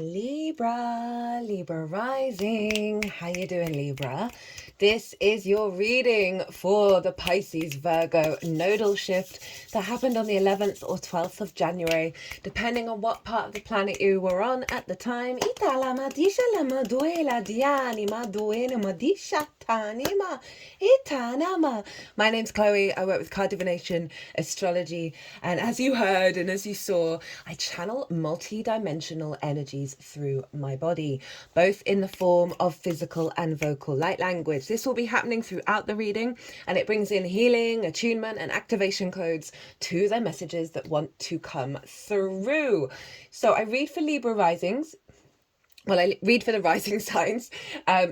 Libra rising. How you doing, Libra? This is your reading for the Pisces Virgo nodal shift that happened on the 11th or 12th of January, depending on what part of the planet you were on at the time. My name's Chloe. I work with card divination, astrology, and as you heard and as you saw, I channel multi-dimensional energies through my body, both in the form of physical and vocal light language. This will be happening throughout the reading, and it brings in healing, attunement, and activation codes to the messages that want to come through. So I read for Libra risings. Well, I read for the rising signs.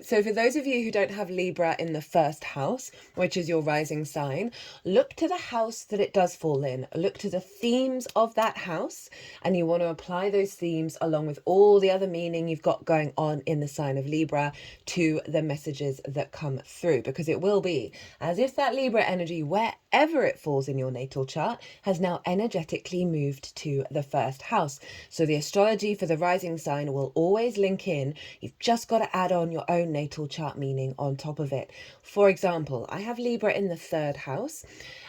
So for those of you who don't have Libra in the first house, which is your rising sign, look to the house that it does fall in. Look to the themes of that house, and you want to apply those themes along with all the other meaning you've got going on in the sign of Libra to the messages that come through, because it will be as if that Libra energy, wherever it falls in your natal chart, has now energetically moved to the first house. So the astrology for the rising sign will always link in. You've just got to add on your own natal chart meaning on top of it. For example, I have Libra in the third house,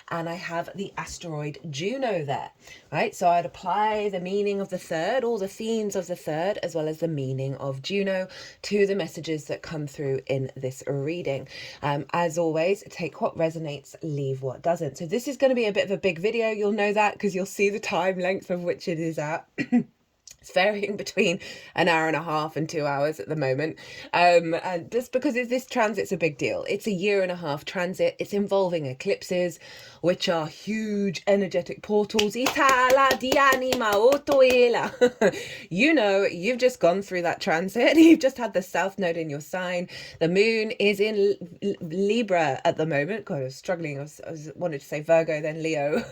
and I have the asteroid Juno there, right? So I'd apply the meaning of the third, all the themes of the third, as well as the meaning of Juno to the messages that come through in this reading. As always, take what resonates, leave what doesn't. So this is going to be a bit of a big video. You'll know that because you'll see the time length of which it is at. It's varying between an hour and a half and 2 hours at the moment. And just because this transit's a big deal. It's a 1.5-year transit. It's involving eclipses, which are huge energetic portals. You know, you've just gone through that transit. You've just had the South Node in your sign. The moon is in Libra at the moment. God, I was struggling. I wanted to say Virgo, then Leo.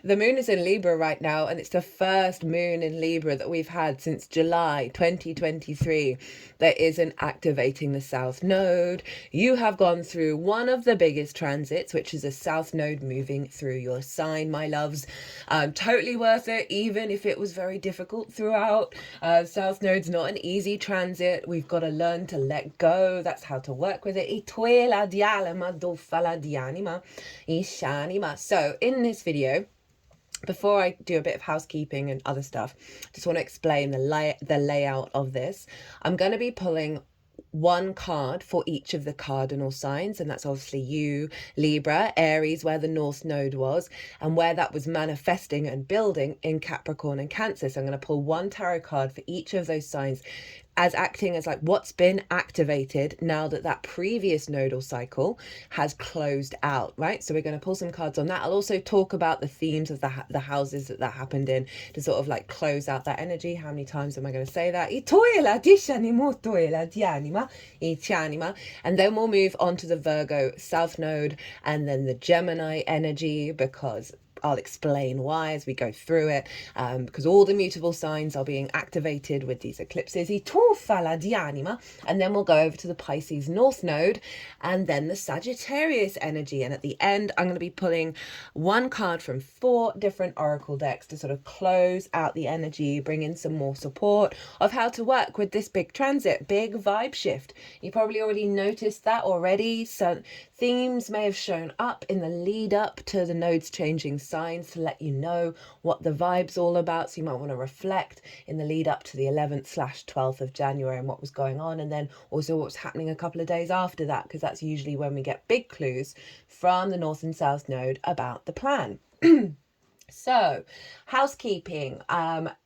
The moon is in Libra right now, and it's the first moon in Libra that we've had since July 2023 that isn't activating the South Node. You have gone through one of the biggest transits, which is a South Node moving through your sign, my loves. Totally worth it, even if it was very difficult throughout. South Node's not an easy transit. We've got to learn to let go. That's how to work with it. So in this video, before I do a bit of housekeeping and other stuff, just want to explain the layout of this. I'm going to be pulling one card for each of the cardinal signs, and that's obviously you, Libra, Aries, where the North Node was, and where that was manifesting and building in Capricorn and Cancer. So I'm going to pull one tarot card for each of those signs, as acting as like what's been activated now that that previous nodal cycle has closed out, right? So we're going to pull some cards on that. I'll also talk about the themes of the houses that happened in to sort of like close out that energy. How many times am I going to say that? And then we'll move on to the Virgo South Node and then the Gemini energy, because I'll explain why as we go through it, because all the mutable signs are being activated with these eclipses. And then we'll go over to the Pisces North Node and then the Sagittarius energy. And at the end, I'm going to be pulling one card from 4 different oracle decks to sort of close out the energy, bring in some more support of how to work with this big transit, big vibe shift. You probably already noticed that already. So themes may have shown up in the lead up to the nodes changing signs to let you know what the vibe's all about. So you might want to reflect in the lead up to the 11th/12th of January and what was going on, and then also what's happening a couple of days after that, because that's usually when we get big clues from the North and South Node about the plan. So, housekeeping.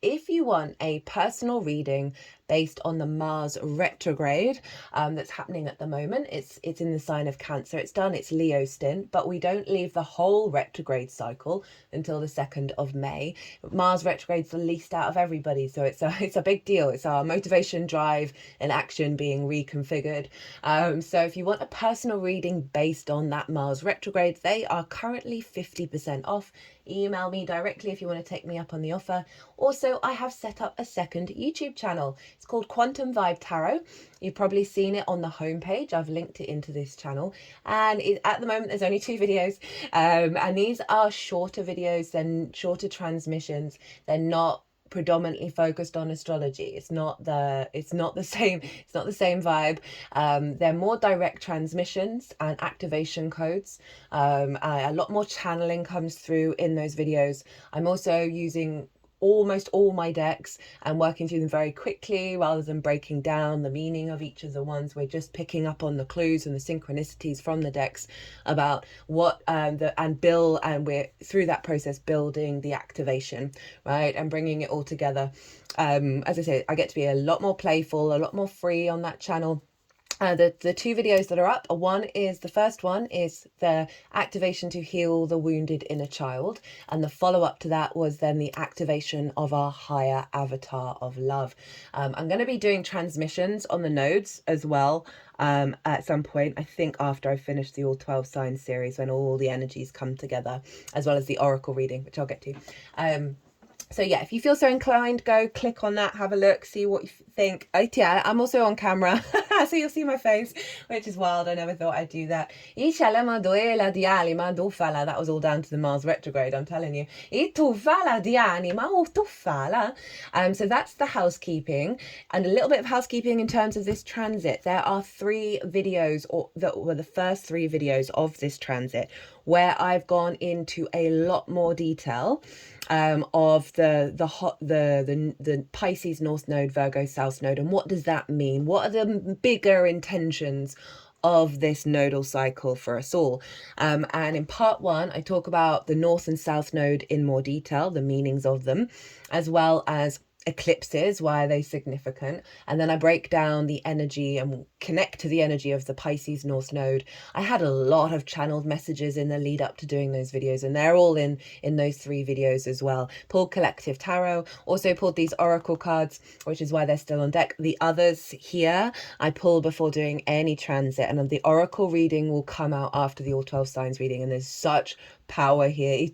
If you want a personal reading based on the Mars retrograde that's happening at the moment, it's in the sign of Cancer. It's done its Leo stint, but we don't leave the whole retrograde cycle until the 2nd of May. Mars retrograde's the least out of everybody, so it's a big deal. It's our motivation, drive, and action being reconfigured. So if you want a personal reading based on that Mars retrograde, they are currently 50% off. Email me directly if you want to take me up on the offer. Also, I have set up a second YouTube channel. It's called Quantum Vibe Tarot. You've probably seen it on the homepage. I've linked it into this channel. And at the moment, there's only 2 videos. And these are shorter videos, they're shorter transmissions. They're not predominantly focused on astrology. It's not the same vibe. They're more direct transmissions and activation codes. A lot more channeling comes through in those videos. I'm also using almost all my decks and working through them very quickly rather than breaking down the meaning of each of the ones. We're just picking up on the clues and the synchronicities from the decks about what and we're through that process building the activation, right, and bringing it all together. As I say, I get to be a lot more playful, a lot more free on that channel. The two videos that are up, the first one is the activation to heal the wounded inner child, and the follow-up to that was then the activation of our higher avatar of love. I'm going to be doing transmissions on the nodes as well at some point, I think after I finish the all 12 signs series, when all the energies come together, as well as the oracle reading, which I'll get to. So yeah, if you feel so inclined, go click on that, have a look, see what you think. Yeah, I'm also on camera, so you'll see my face, which is wild. I never thought I'd do that. That was all down to the Mars retrograde, I'm telling you. So that's the housekeeping, and a little bit of housekeeping in terms of this transit. There are 3 videos, that were the first 3 videos of this transit, where I've gone into a lot more detail of the Pisces North Node, Virgo South Node, and what does that mean? What are the bigger intentions of this nodal cycle for us all? And in part 1, I talk about the North and South Node in more detail, the meanings of them, as well as eclipses, why are they significant, and then I break down the energy and connect to the energy of the Pisces North Node. I had a lot of channeled messages in the lead up to doing those videos, and they're all in those 3 videos as well. Pulled collective tarot, also pulled these oracle cards, which is why they're still on deck. The others here I pull before doing any transit, and the oracle reading will come out after the all 12 signs reading, and there's such power here. I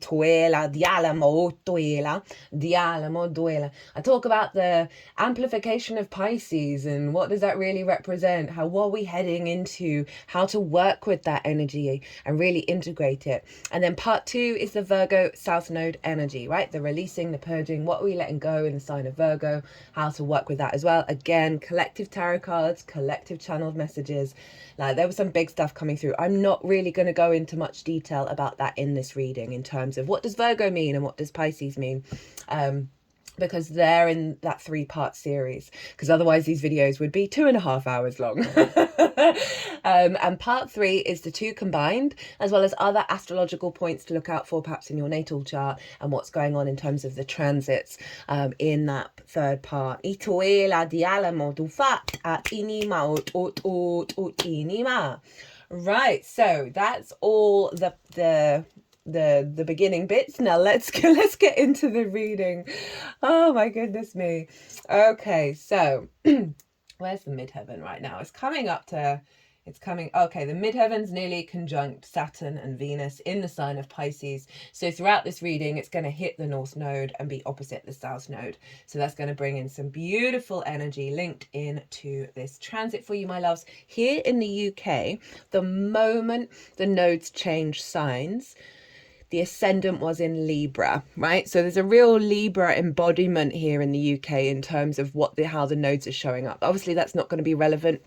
talk about the amplification of Pisces and what does that really represent, what are we heading into, how to work with that energy and really integrate it. And then part 2 is the Virgo South Node energy, right? The releasing, the purging, what are we letting go in the sign of Virgo, how to work with that as well. Again, collective tarot cards, collective channeled messages. Like, there was some big stuff coming through. I'm not really going to go into much detail about that in this reading in terms of what does Virgo mean and what does Pisces mean, because they're in that 3-part series, because otherwise these videos would be 2.5 hours long. And part 3 is the 2 combined, as well as other astrological points to look out for perhaps in your natal chart and what's going on in terms of the transits in that 3rd part. Right, so that's all the beginning bits. Now let's get into the reading. Oh my goodness me. Okay, so where's the midheaven right now? Okay, the midheaven's nearly conjunct Saturn and Venus in the sign of Pisces. So throughout this reading, it's going to hit the North Node and be opposite the South Node. So that's going to bring in some beautiful energy linked into this transit for you, my loves. Here in the UK, the moment the nodes change signs, the ascendant was in Libra, right? So there's a real Libra embodiment here in the UK in terms of how the nodes are showing up. Obviously, that's not going to be relevant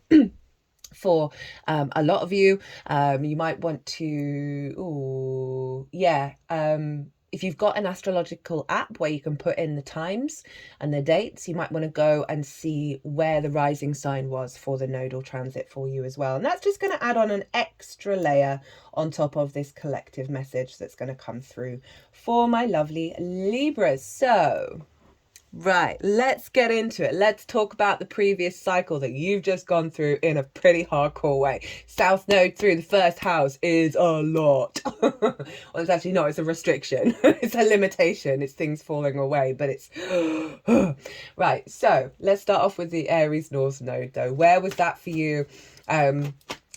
for a lot of you. You might want to, if you've got an astrological app where you can put in the times and the dates, you might want to go and see where the rising sign was for the nodal transit for you as well. And that's just going to add on an extra layer on top of this collective message that's going to come through for my lovely Libras. So, right, let's get into it. Let's talk about the previous cycle that you've just gone through in a pretty hardcore way. South Node through the 1st house is a lot. Well, it's actually not. It's a restriction. It's a limitation. It's things falling away, but it's... Right, so let's start off with the Aries North Node, though. Where was that for you?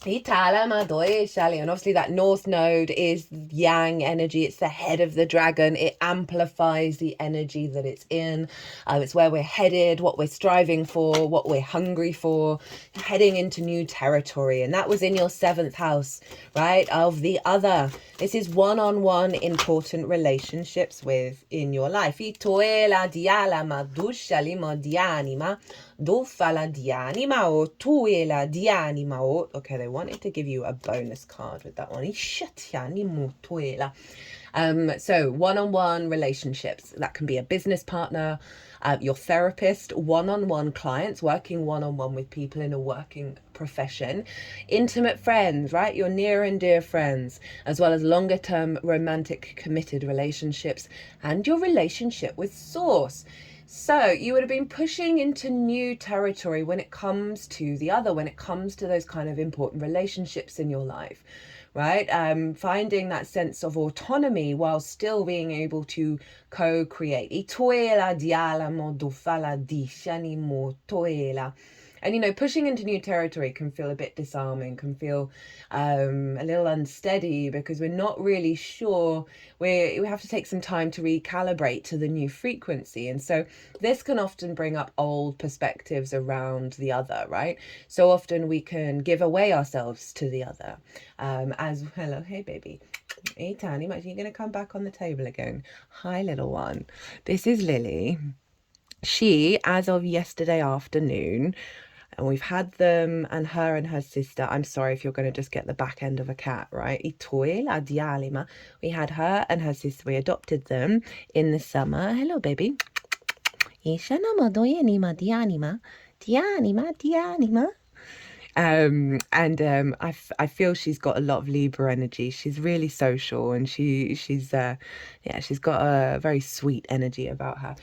And obviously that North Node is yang energy. It's the head of the dragon. It amplifies the energy that it's in. It's where we're headed, what we're striving for, what we're hungry for, heading into new territory. And that was in your 7th house, right, of the other. This is one-on-one important relationships in your life. Okay, they wanted to give you a bonus card with that one. So one-on-one relationships, that can be a business partner, your therapist, one-on-one clients, working one-on-one with people in a working profession, intimate friends, right, your near and dear friends, as well as longer term romantic committed relationships, and your relationship with source. So you would have been pushing into new territory when it comes to the other, when it comes to those kind of important relationships in your life, right? Finding that sense of autonomy while still being able to co-create. And, you know, pushing into new territory can feel a bit disarming, can feel a little unsteady, because we're not really sure. We have to take some time to recalibrate to the new frequency. And so this can often bring up old perspectives around the other, right? So often we can give away ourselves to the other. Hello, hey baby. Hey Tani, are you going to come back on the table again? Hi, little one. This is Lily. She, as of yesterday afternoon, and we've had them, and her sister. I'm sorry if you're going to just get the back end of a cat, right? We had her and her sister. We adopted them in the summer. Hello, baby. I feel she's got a lot of Libra energy. She's really social, and she's got a very sweet energy about her.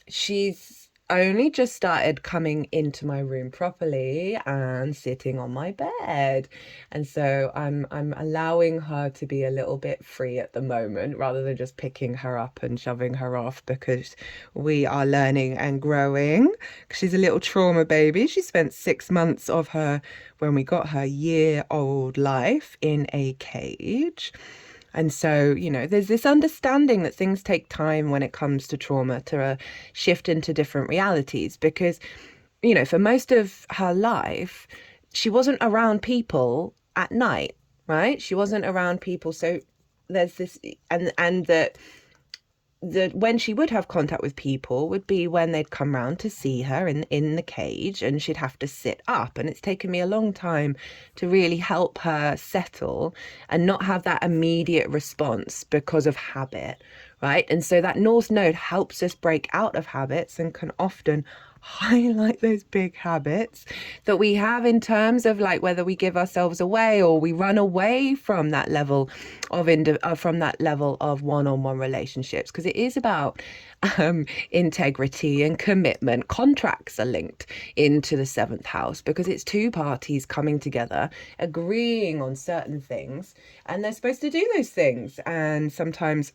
She's only just started coming into my room properly and sitting on my bed, and so I'm allowing her to be a little bit free at the moment, rather than just picking her up and shoving her off, because we are learning and growing. She's a little trauma baby. She spent 6 months of her, when we got her, year-old life in a cage. And so, you know, there's this understanding that things take time when it comes to trauma to shift into different realities, because, you know, for most of her life, she wasn't around people at night, right? She wasn't around people. So there's this, and that when she would have contact with people would be when they'd come round to see her in the cage, and she'd have to sit up. And it's taken me a long time to really help her settle and not have that immediate response because of habit, right? And so that North Node helps us break out of habits and can often highlight those big habits that we have, in terms of like whether we give ourselves away or we run away from that level of one-on-one relationships, because it is about integrity and commitment. Contracts are linked into the 7th house because it's two parties coming together, agreeing on certain things, and they're supposed to do those things. And sometimes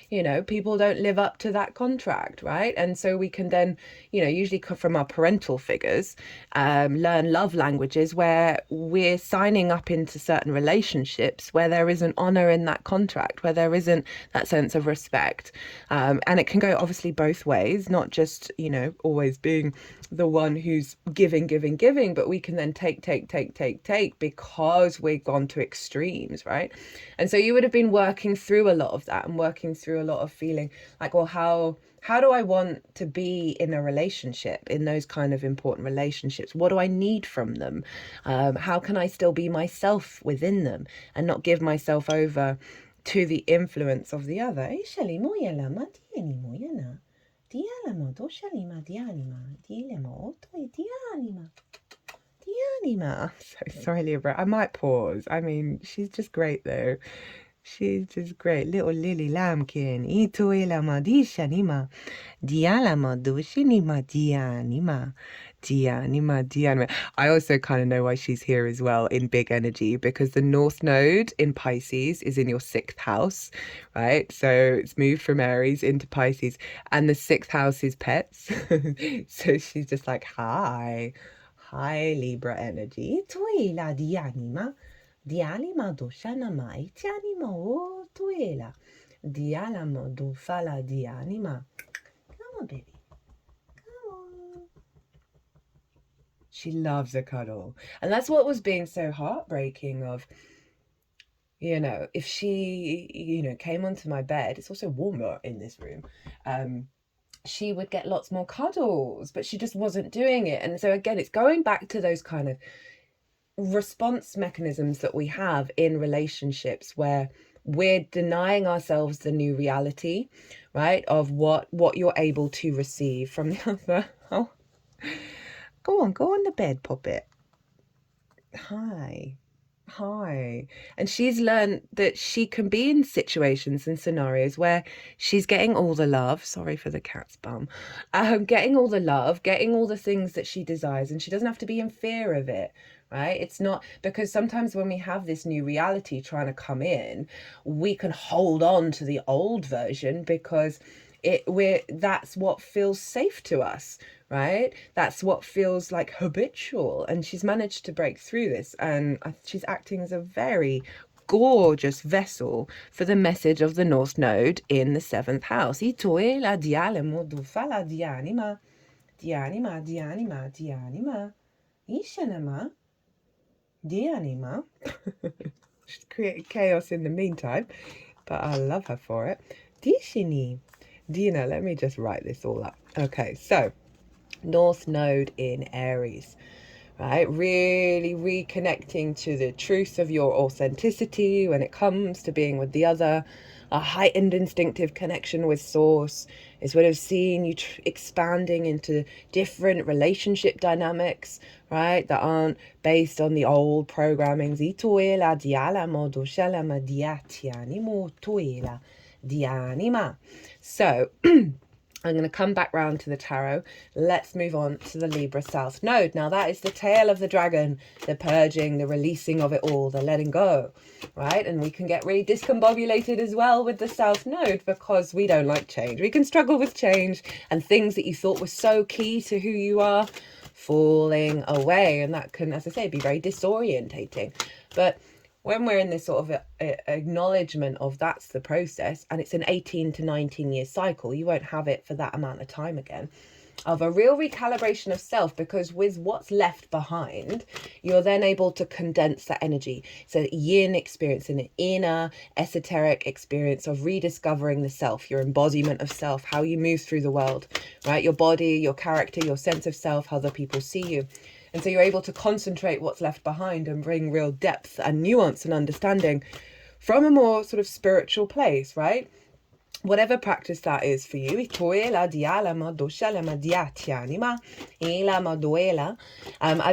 you know, people don't live up to that contract, right? And so we can then, you know, usually from our parental figures, learn love languages where we're signing up into certain relationships where there isn't honor in that contract, where there isn't that sense of respect. And it can go obviously both ways, not just, you know, always being the one who's giving, but we can then take because we've gone to extremes, right? And so you would have been working through a lot of that, and working through a lot of feeling like, well, how do I want to be in a relationship, in those kind of important relationships? What do I need from them? How can I still be myself within them and not give myself over to the influence of the other? So sorry, Libra. I might pause. I mean, she's just great though. She's just great. Little Lily Lambkin. Ituela madishanima. Dialama dushinima dianima. Dianima. I also kind of know why she's here as well in big energy, because the North Node in Pisces is in your 6th house, right? So it's moved from Aries into Pisces, and the 6th house is pets. So she's just like, hi. high Libra energy. Tuela di anima doshana iti anima o tuela. Di alamo do fala di anima. Come on, baby. Come on. She loves a cuddle. And that's what was being so heartbreaking of, you know, if she, you know, came onto my bed, it's also warmer in this room, she would get lots more cuddles, but she just wasn't doing it. And so again, it's going back to those kind of response mechanisms that we have in relationships where we're denying ourselves the new reality, right, of what you're able to receive from the other. Oh, go on the bed, puppet. Hi. And she's learned that she can be in situations and scenarios where she's getting all the love, sorry for the cat's bum, getting all the love, getting all the things that she desires, and she doesn't have to be in fear of it, right? It's not, because sometimes when we have this new reality trying to come in, we can hold on to the old version because that's what feels safe to us, right? That's what feels like habitual. And she's managed to break through this, and she's acting as a very gorgeous vessel for the message of the North Node in the 7th house. Itoela dialemo dufala dianima, dianima, dianima, dianima, ishanama, dianima. She's created chaos in the meantime, but I love her for it. Dishini. Dina, let me just write this all up. Okay, so North Node in Aries, right? Really reconnecting to the truth of your authenticity when it comes to being with the other, a heightened instinctive connection with source, is what I've seen you expanding into different relationship dynamics, right? That aren't based on the old programmings. So I'm going to come back round to the tarot. Let's move on to the Libra South Node. Now, that is the tail of the dragon, the purging, the releasing of it all, the letting go, right? And we can get really discombobulated as well with the South Node because we don't like change. We can struggle with change and things that you thought were so key to who you are falling away. And that can, as I say, be very disorientating. But when we're in this sort of acknowledgement of that's the process, and it's an 18 to 19 year cycle, you won't have it for that amount of time again, of a real recalibration of self, because with what's left behind, you're then able to condense that energy. So yin experience, an inner esoteric experience of rediscovering the self, your embodiment of self, how you move through the world, right? Your body, your character, your sense of self, how other people see you. And so you're able to concentrate what's left behind and bring real depth and nuance and understanding from a more sort of spiritual place, right? Whatever practice that is for you. I've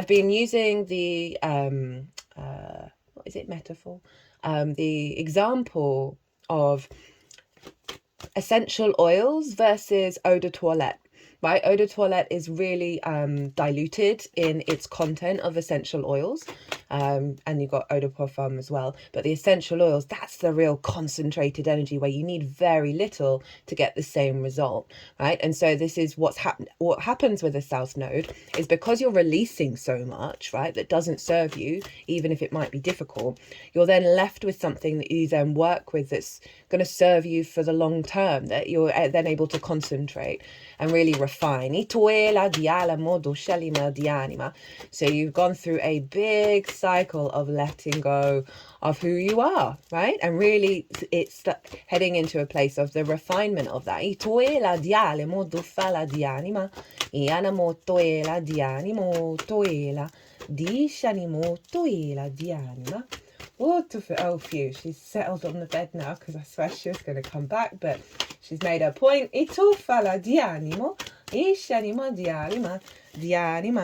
been using the, what is it, metaphor? The example of essential oils versus eau de toilette. Right, eau de toilette is really diluted in its content of essential oils, and you've got eau de parfum as well. But the essential oils, that's the real concentrated energy where you need very little to get the same result, right? And so this is what happens with the South Node is because you're releasing so much, right, that doesn't serve you, even if it might be difficult, you're then left with something that you then work with that's going to serve you for the long term, that you're then able to concentrate and really refine. So you've gone through a big cycle of letting go of who you are, right? And really it's heading into a place of the refinement of that. Oh, phew, she's settled on the bed now because I swear she was going to come back, but she's made her point. Itufala di animo, ishanima di anima,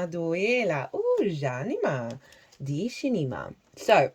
duela, ujanima, di shinima. So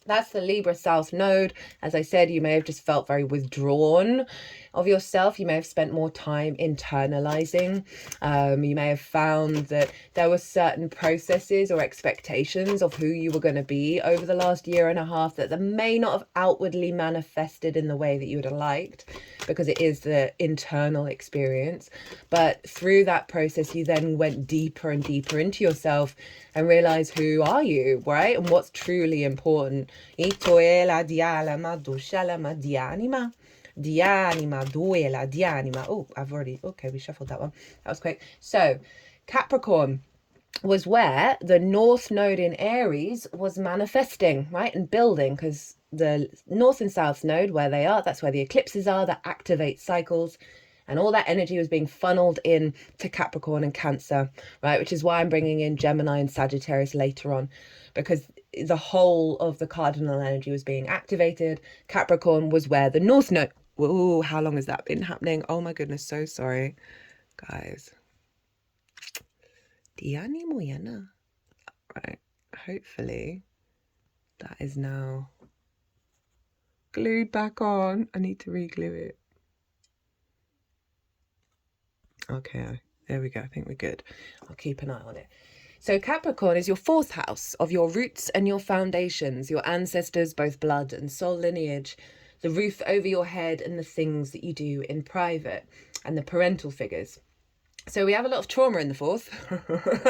that's the Libra South Node. As I said, you may have just felt very withdrawn of yourself. You may have spent more time internalizing. You may have found that there were certain processes or expectations of who you were going to be over the last year and a half that may not have outwardly manifested in the way that you would have liked, because it is the internal experience. But through that process, you then went deeper and deeper into yourself and realized, who are you, right? And what's truly important. Oh, I've already, okay, we shuffled that one. That was quick. So Capricorn was where the North Node in Aries was manifesting, right, and building, because the North and South Node, where they are, that's where the eclipses are that activate cycles. And all that energy was being funneled in to Capricorn and Cancer, right? Which is why I'm bringing in Gemini and Sagittarius later on, because the whole of the cardinal energy was being activated. Capricorn was where the North Node... Whoa, how long has that been happening? Oh my goodness, so sorry, guys. Right, hopefully that is now glued back on. I need to re-glue it. Okay, there we go. I think we're good. I'll keep an eye on it. So Capricorn is your fourth house of your roots and your foundations, your ancestors, both blood and soul lineage, the roof over your head and the things that you do in private, and the parental figures. So we have a lot of trauma in the fourth.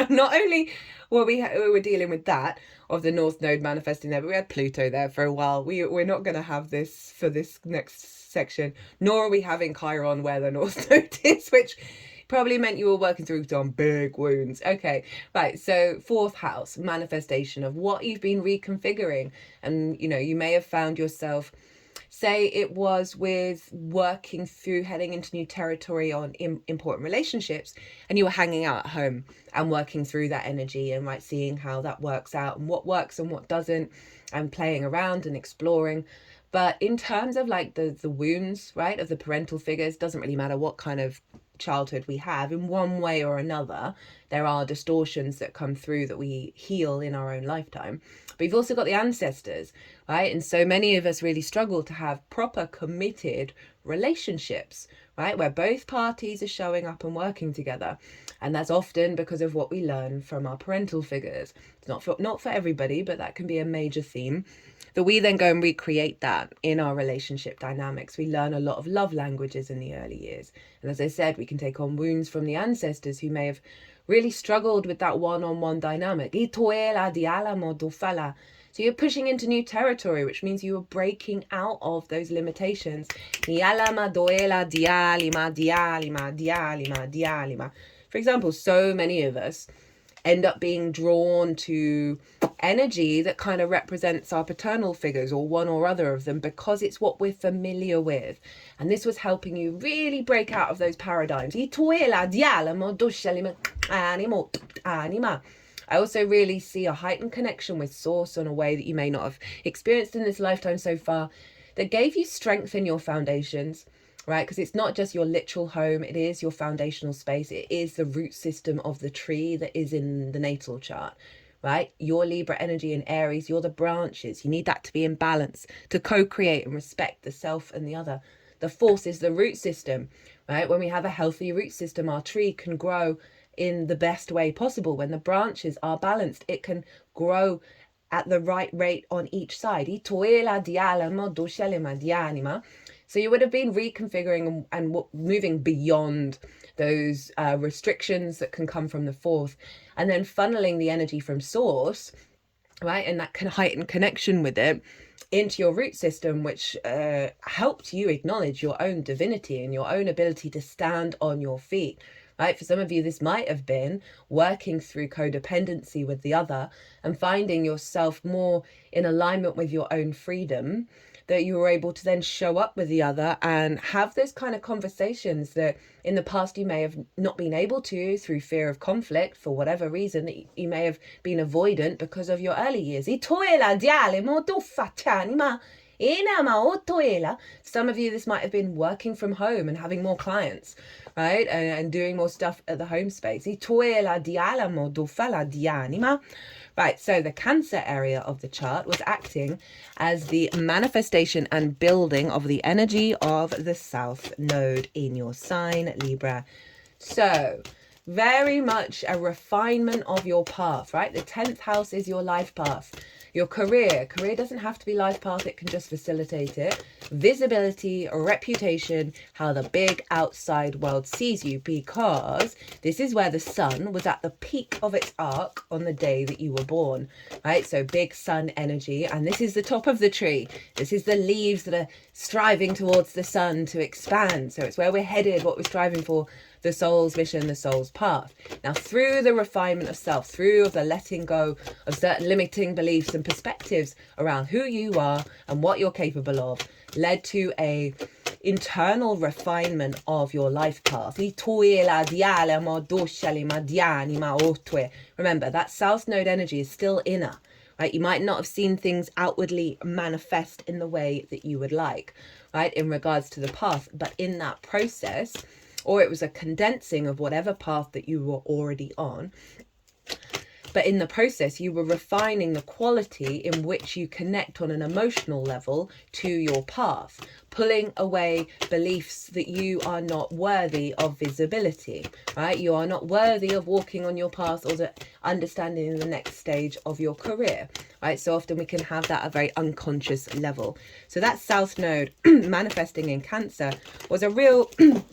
Not only were we were dealing with that of the North Node manifesting there, but we had Pluto there for a while. We're not going to have this for this next section, nor are we having Chiron where the North Node is, which probably meant you were working through some big wounds. Okay, right. So fourth house, manifestation of what you've been reconfiguring. And, you know, you may have found yourself, say it was with working through heading into new territory on important relationships, and you were hanging out at home and working through that energy and right, seeing how that works out and what works and what doesn't, and playing around and exploring. But in terms of like the wounds, right, of the parental figures, doesn't really matter what kind of childhood we have, in one way or another there are distortions that come through that we heal in our own lifetime. But you've also got the ancestors, right? And so many of us really struggle to have proper committed relationships, right, where both parties are showing up and working together. And that's often because of what we learn from our parental figures. It's not for everybody, but that can be a major theme, that we then go and recreate that in our relationship dynamics. We learn a lot of love languages in the early years. And as I said, we can take on wounds from the ancestors who may have really struggled with that one-on-one dynamic. So you're pushing into new territory, which means you are breaking out of those limitations. For example, so many of us end up being drawn to energy that kind of represents our paternal figures or one or other of them, because it's what we're familiar with. And this was helping you really break out of those paradigms. I also really see a heightened connection with Source in a way that you may not have experienced in this lifetime so far, that gave you strength in your foundations, right? Because it's not just your literal home, it is your foundational space. It is the root system of the tree that is in the natal chart, right? Your Libra energy in Aries, you're the branches. You need that to be in balance to co-create and respect the self and the other. The fourth is the root system, right? When we have a healthy root system, our tree can grow in the best way possible. When the branches are balanced, it can grow at the right rate on each side. So you would have been reconfiguring and moving beyond those restrictions that can come from the fourth, and then funneling the energy from Source, right, and that can heighten connection with it into your root system, which helped you acknowledge your own divinity and your own ability to stand on your feet. Right? For some of you, this might have been working through codependency with the other and finding yourself more in alignment with your own freedom, that you were able to then show up with the other and have those kind of conversations that in the past you may have not been able to through fear of conflict for whatever reason, that you may have been avoidant because of your early years. Some of you, this might have been working from home and having more clients, right, and doing more stuff at the home space. Right, so the Cancer area of the chart was acting as the manifestation and building of the energy of the South Node in your sign, Libra. So, very much a refinement of your path, right? The 10th house is your life path. Your career doesn't have to be life path, it can just facilitate it. Visibility, reputation, how the big outside world sees you, because this is where the sun was at the peak of its arc on the day that you were born, right? So big sun energy, and this is the top of the tree. This is the leaves that are striving towards the sun to expand. So it's where we're headed, what we're striving for, the soul's mission, the soul's path. Now, through the refinement of self, through the letting go of certain limiting beliefs and perspectives around who you are and what you're capable of, led to a internal refinement of your life path. Remember, that South Node energy is still inner, right? You might not have seen things outwardly manifest in the way that you would like, right, in regards to the path, but in that process, or it was a condensing of whatever path that you were already on. But in the process, you were refining the quality in which you connect on an emotional level to your path, pulling away beliefs that you are not worthy of visibility, right? You are not worthy of walking on your path or the understanding the next stage of your career, right? So often we can have that at a very unconscious level. So that South Node manifesting in Cancer was a real,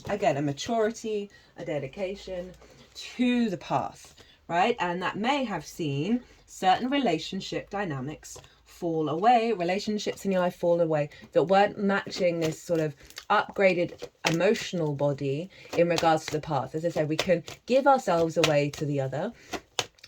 again, a maturity, a dedication to the path, right? And that may have seen certain relationship dynamics fall away, relationships in your life fall away that weren't matching this sort of upgraded emotional body in regards to the path. As I said, we can give ourselves away to the other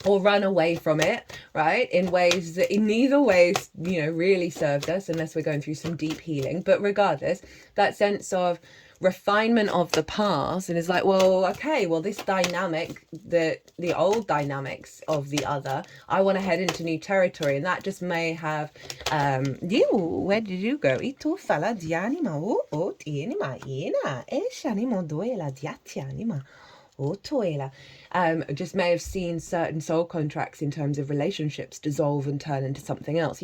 or run away from it, right? In ways that in neither ways, really served us unless we're going through some deep healing. But regardless, that sense of refinement of the past, and it's like, well, okay, well, this dynamic, the old dynamics of the other, I want to head into new territory, and that just may have where did you go? Ito fala di anima o tienima ina e shanimo doela diatianima. Just may have seen certain soul contracts in terms of relationships dissolve and turn into something else.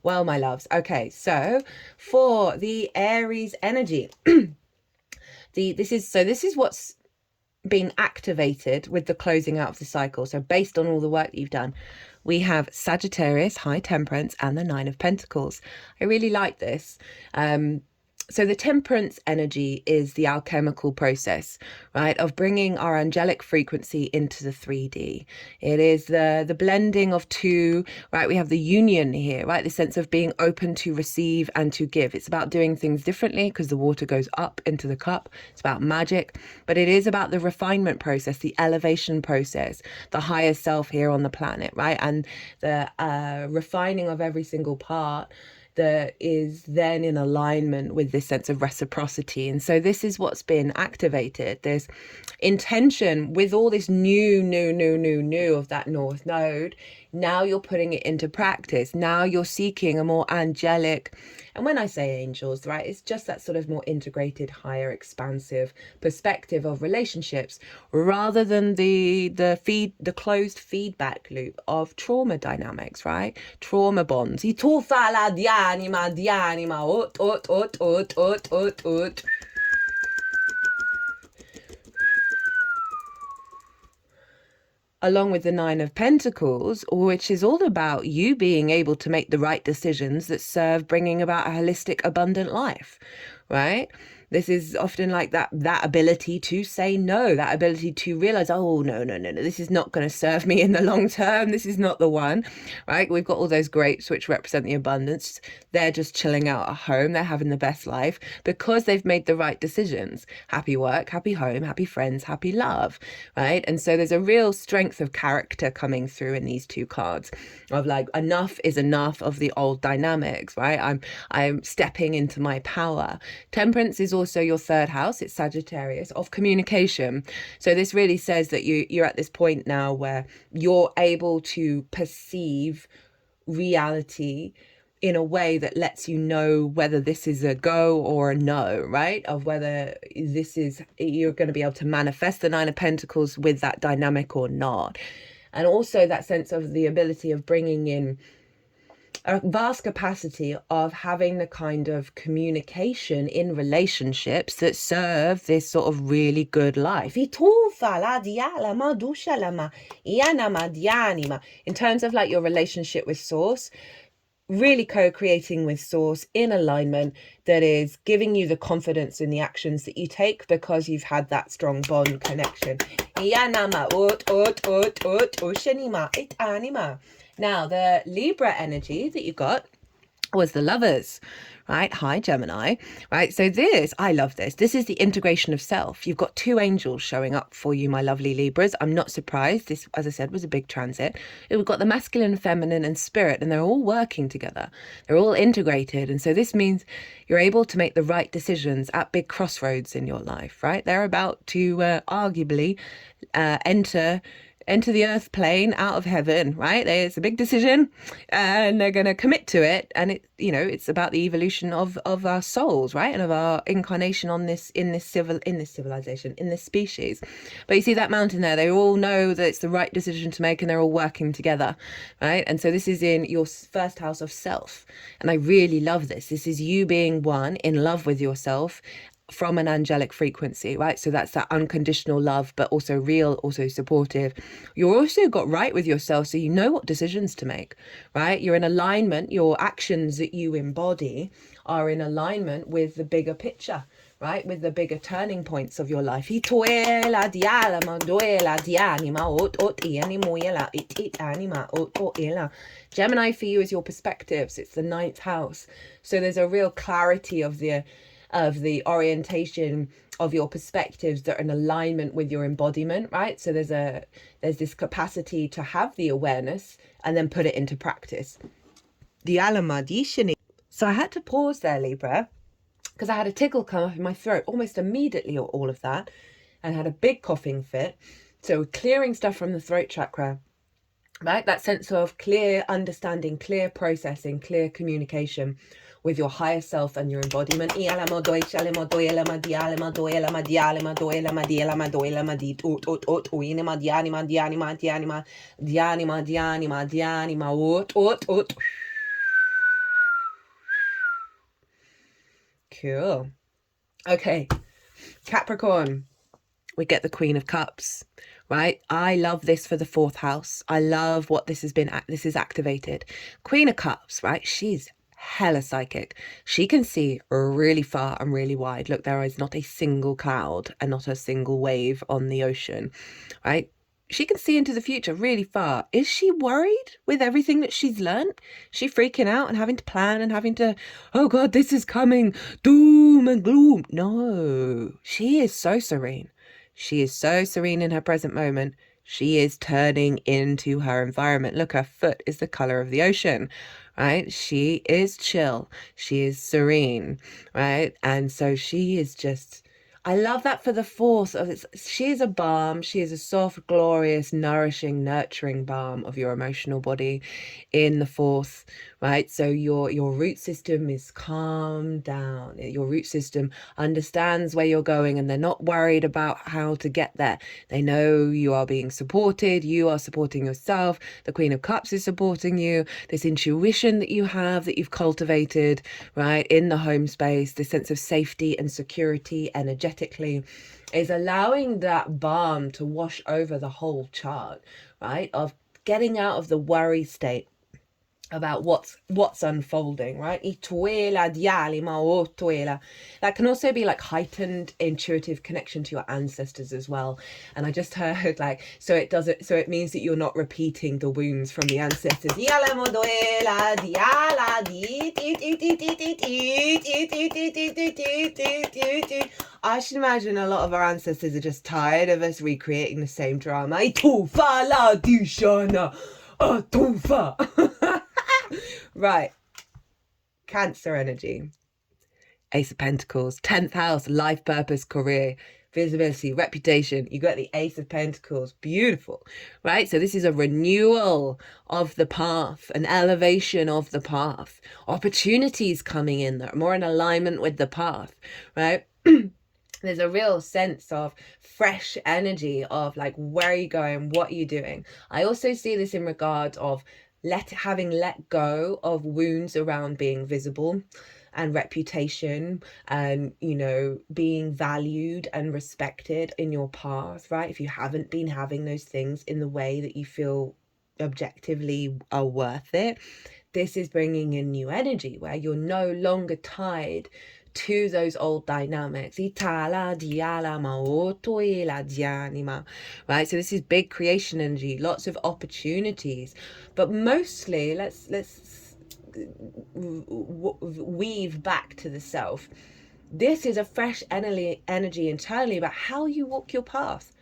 Well, my loves, okay, so for the Aries energy, this is what's been activated with the closing out of the cycle. So based on all the work that you've done, we have Sagittarius, High Temperance, and the Nine of Pentacles. I really like this. So the Temperance energy is the alchemical process, right, of bringing our angelic frequency into the 3D. It is the blending of two, right? We have the union here, right? The sense of being open to receive and to give. It's about doing things differently because the water goes up into the cup. It's about magic, but it is about the refinement process, the elevation process, the higher self here on the planet, right? And the refining of every single part that is then in alignment with this sense of reciprocity. And so this is what's been activated, this intention with all this new of that North Node. Now you're putting it into practice. Now you're seeking a more angelic, and when I say angels, right, it's just that sort of more integrated, higher, expansive perspective of relationships, rather than the closed feedback loop of trauma dynamics, right? Trauma bonds. Along with the Nine of Pentacles, which is all about you being able to make the right decisions that serve bringing about a holistic, abundant life, right? This is often like that ability to say no, that ability to realize, oh, no, this is not going to serve me in the long term. This is not the one, right? We've got all those grapes which represent the abundance. They're just chilling out at home. They're having the best life because they've made the right decisions. Happy work, happy home, happy friends, happy love, right? And so there's a real strength of character coming through in these two cards of like, enough is enough of the old dynamics, right? I'm stepping into my power. Temperance is also your third house. It's Sagittarius, of communication. So this really says that you're at this point now where you're able to perceive reality in a way that lets you know whether this is a go or a no, right? Of whether this is, you're going to be able to manifest the Nine of Pentacles with that dynamic or not. And also that sense of the ability of bringing in a vast capacity of having the kind of communication in relationships that serve this sort of really good life. In terms of like your relationship with Source, really co-creating with Source in alignment that is giving you the confidence in the actions that you take because you've had that strong bond connection. Now, the Libra energy that you got was the Lovers, right? Hi, Gemini, right? So this, I love this. This is the integration of self. You've got two angels showing up for you, my lovely Libras. I'm not surprised. This, as I said, was a big transit. We've got the masculine, feminine, and spirit, and they're all working together. They're all integrated. And so this means you're able to make the right decisions at big crossroads in your life, right? They're about to arguably enter the earth plane out of heaven, right? It's a big decision and they're going to commit to it. And it, you know, it's about the evolution of our souls, right? And of our incarnation on this, in this civilization, in this species. But you see that mountain there, they all know that it's the right decision to make and they're all working together, right? And so this is in your first house of self. And I really love this. This is you being one, in love with yourself, from an angelic frequency, right? So that's that unconditional love, but also real, also supportive. You're also got right with yourself, so you know what decisions to make, right? You're in alignment. Your actions that you embody are in alignment with the bigger picture, right? With the bigger turning points of your life. Gemini for you is your perspectives. It's the ninth house. So there's a real clarity of the orientation of your perspectives that are in alignment with your embodiment, right? So there's this capacity to have the awareness and then put it into practice. The Alamadishani. So I had to pause there, Libra, because I had a tickle come up in my throat almost immediately, or all of that, and had a big coughing fit. So clearing stuff from the throat chakra, right? That sense of clear understanding, clear processing, clear communication with your higher self and your embodiment. Cool. Okay, Capricorn, we get the Queen of Cups, right? I love this for the fourth house. I love what this is activated. Queen of Cups, right? She's hella psychic. She can see really far and really wide. Look, there is not a single cloud and not a single wave on the ocean, right? She can see into the future really far. Is she worried with everything that she's learned? She freaking out and having to plan and having to, oh God, this is coming, doom and gloom. No, she is so serene. She is so serene in her present moment. She is turning into her environment. Look, her foot is the color of the ocean, right? She is chill. She is serene, right? And so she is just, I love that for the fourth. She is a balm. She is a soft, glorious, nourishing, nurturing balm of your emotional body in the fourth, right? So your root system is calmed down. Your root system understands where you're going and they're not worried about how to get there. They know you are being supported. You are supporting yourself. The Queen of Cups is supporting you. This intuition that you have, that you've cultivated, right, in the home space, this sense of safety and security energetically, is allowing that balm to wash over the whole chart, right, of getting out of the worry state about what's unfolding, right? That can also be like heightened intuitive connection to your ancestors as well. And I just heard like, so it means that you're not repeating the wounds from the ancestors. I should imagine a lot of our ancestors are just tired of us recreating the same drama. Right, Cancer energy, Ace of Pentacles, 10th house, life, purpose, career. visibility, reputation. You got the Ace of Pentacles. Beautiful, right? So this is a renewal of the path, an elevation of the path, opportunities coming in that are more in alignment with the path, right? There's a real sense of fresh energy of like, where are you going? What are you doing? I also see this in regard of having let go of wounds around being visible and reputation, and, you know, being valued and respected in your path, right? If you haven't been having those things in the way that you feel objectively are worth it, this is bringing in new energy where you're no longer tied to those old dynamics. Right? So this is big creation energy, lots of opportunities, but mostly let's weave back to the self. This is a fresh energy internally about how you walk your path.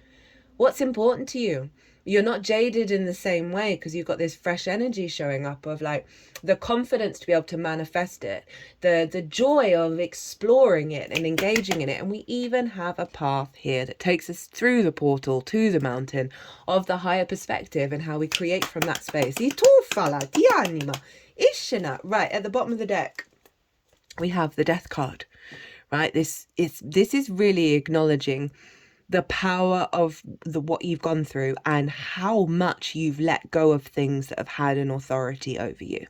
What's important to you? You're not jaded in the same way because you've got this fresh energy showing up of like the confidence to be able to manifest it, the joy of exploring it and engaging in it. And we even have a path here that takes us through the portal to the mountain of the higher perspective and how we create from that space. Right, at the bottom of the deck, we have the Death card, right? This is really acknowledging the power of what you've gone through and how much you've let go of things that have had an authority over you,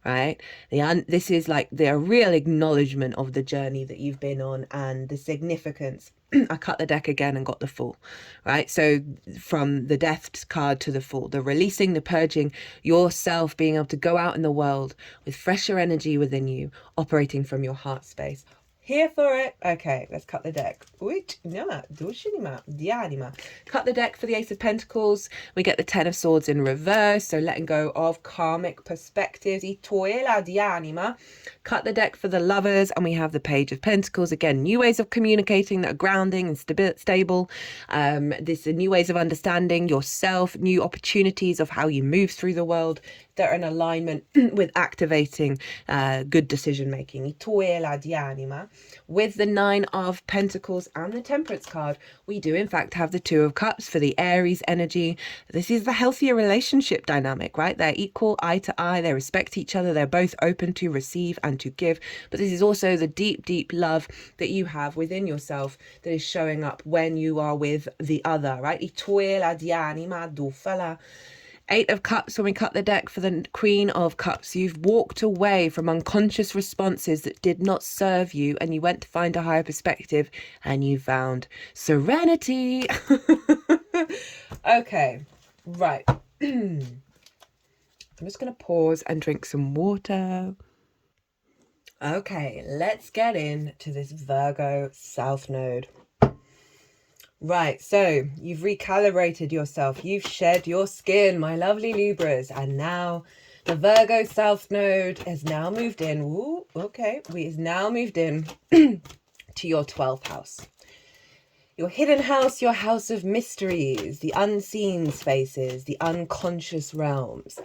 right? This is like the real acknowledgement of the journey that you've been on and the significance. I cut the deck again and got the Fool, right? So from the Death card to the Fool, the releasing, the purging, yourself being able to go out in the world with fresher energy within you, operating from your heart space. Here for it. Okay, let's cut the deck. Cut the deck for the Ace of Pentacles. We get the Ten of Swords in reverse, so letting go of karmic perspectives. Cut the deck for the Lovers, and we have the Page of Pentacles. Again, new ways of communicating that are grounding and stable. This are new ways of understanding yourself, new opportunities of how you move through the world that are in alignment with activating good decision making. With the Nine of Pentacles and the Temperance card, we do in fact have the Two of Cups for the Aries energy. This is the healthier relationship dynamic, right? They're equal, eye to eye, they respect each other, they're both open to receive and to give. But this is also the deep love that you have within yourself that is showing up when you are with the other, right? Eight of Cups, when we cut the deck for the Queen of Cups, you've walked away from unconscious responses that did not serve you, and you went to find a higher perspective and you found serenity. Okay, right. I'm just going to pause and drink some water. Okay, let's get into this Virgo South Node. Right, so you've recalibrated yourself, you've shed your skin, my lovely Libras, and now the Virgo South Node has now moved in. Ooh, okay, it's now moved in to your 12th house. Your hidden house, your house of mysteries, the unseen spaces, the unconscious realms.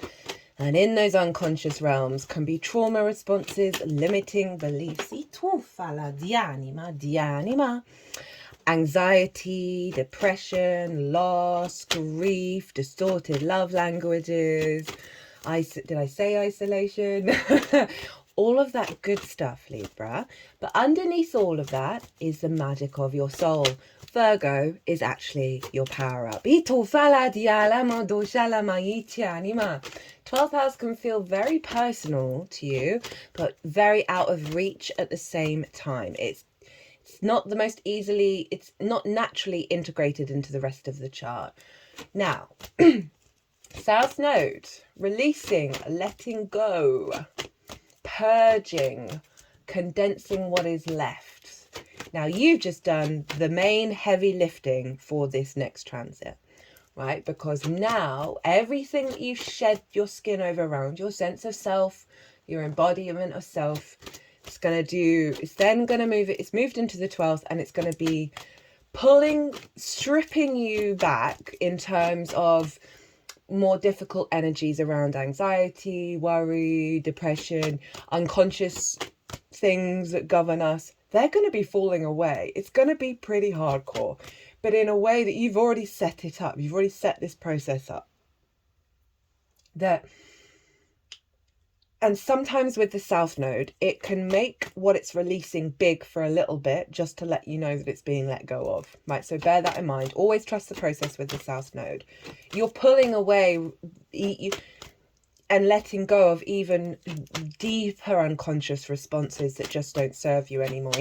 And in those unconscious realms can be trauma responses, limiting beliefs. Anxiety, depression, loss, grief, distorted love languages. Did I say isolation? All of that good stuff, Libra. But underneath all of that is the magic of your soul. Virgo is actually your power up. 12th house can feel very personal to you, but very out of reach at the same time. It's not the most easily, it's not naturally integrated into the rest of the chart. Now, South Node, releasing, letting go, purging, condensing what is left. Now, you've just done the main heavy lifting for this next transit, right? Because now everything that you've shed your skin over around, your sense of self, your embodiment of self, it's moved into the 12th, and it's going to be stripping you back in terms of more difficult energies around anxiety, worry, depression, unconscious things that govern us. they're going to be falling away. It's going to be pretty hardcore, but in a way that you've already set it up. You've already set this process up. And sometimes with the South Node, it can make what it's releasing big for a little bit, just to let you know that it's being let go of, right? So bear that in mind. Always trust the process with the South Node. You're pulling away and letting go of even deeper unconscious responses that just don't serve you anymore.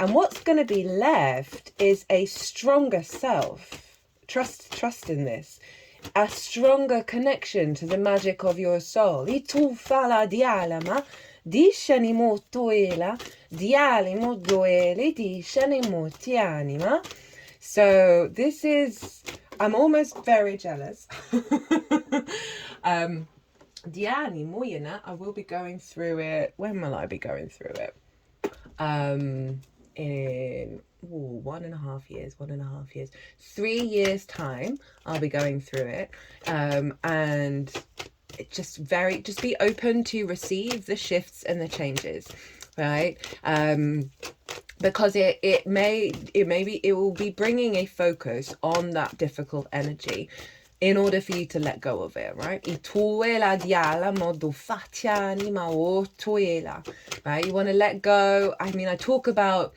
And what's going to be left is a stronger self. Trust in this. A stronger connection to the magic of your soul. So this is, I'm almost very jealous. I will be going through it. When will I be going through it? In 1.5 years, 3 years time, I'll be going through it. And it just be open to receive the shifts and the changes, right? Because it will be bringing a focus on that difficult energy in order for you to let go of it, right? Right? You want to let go. I mean, I talk about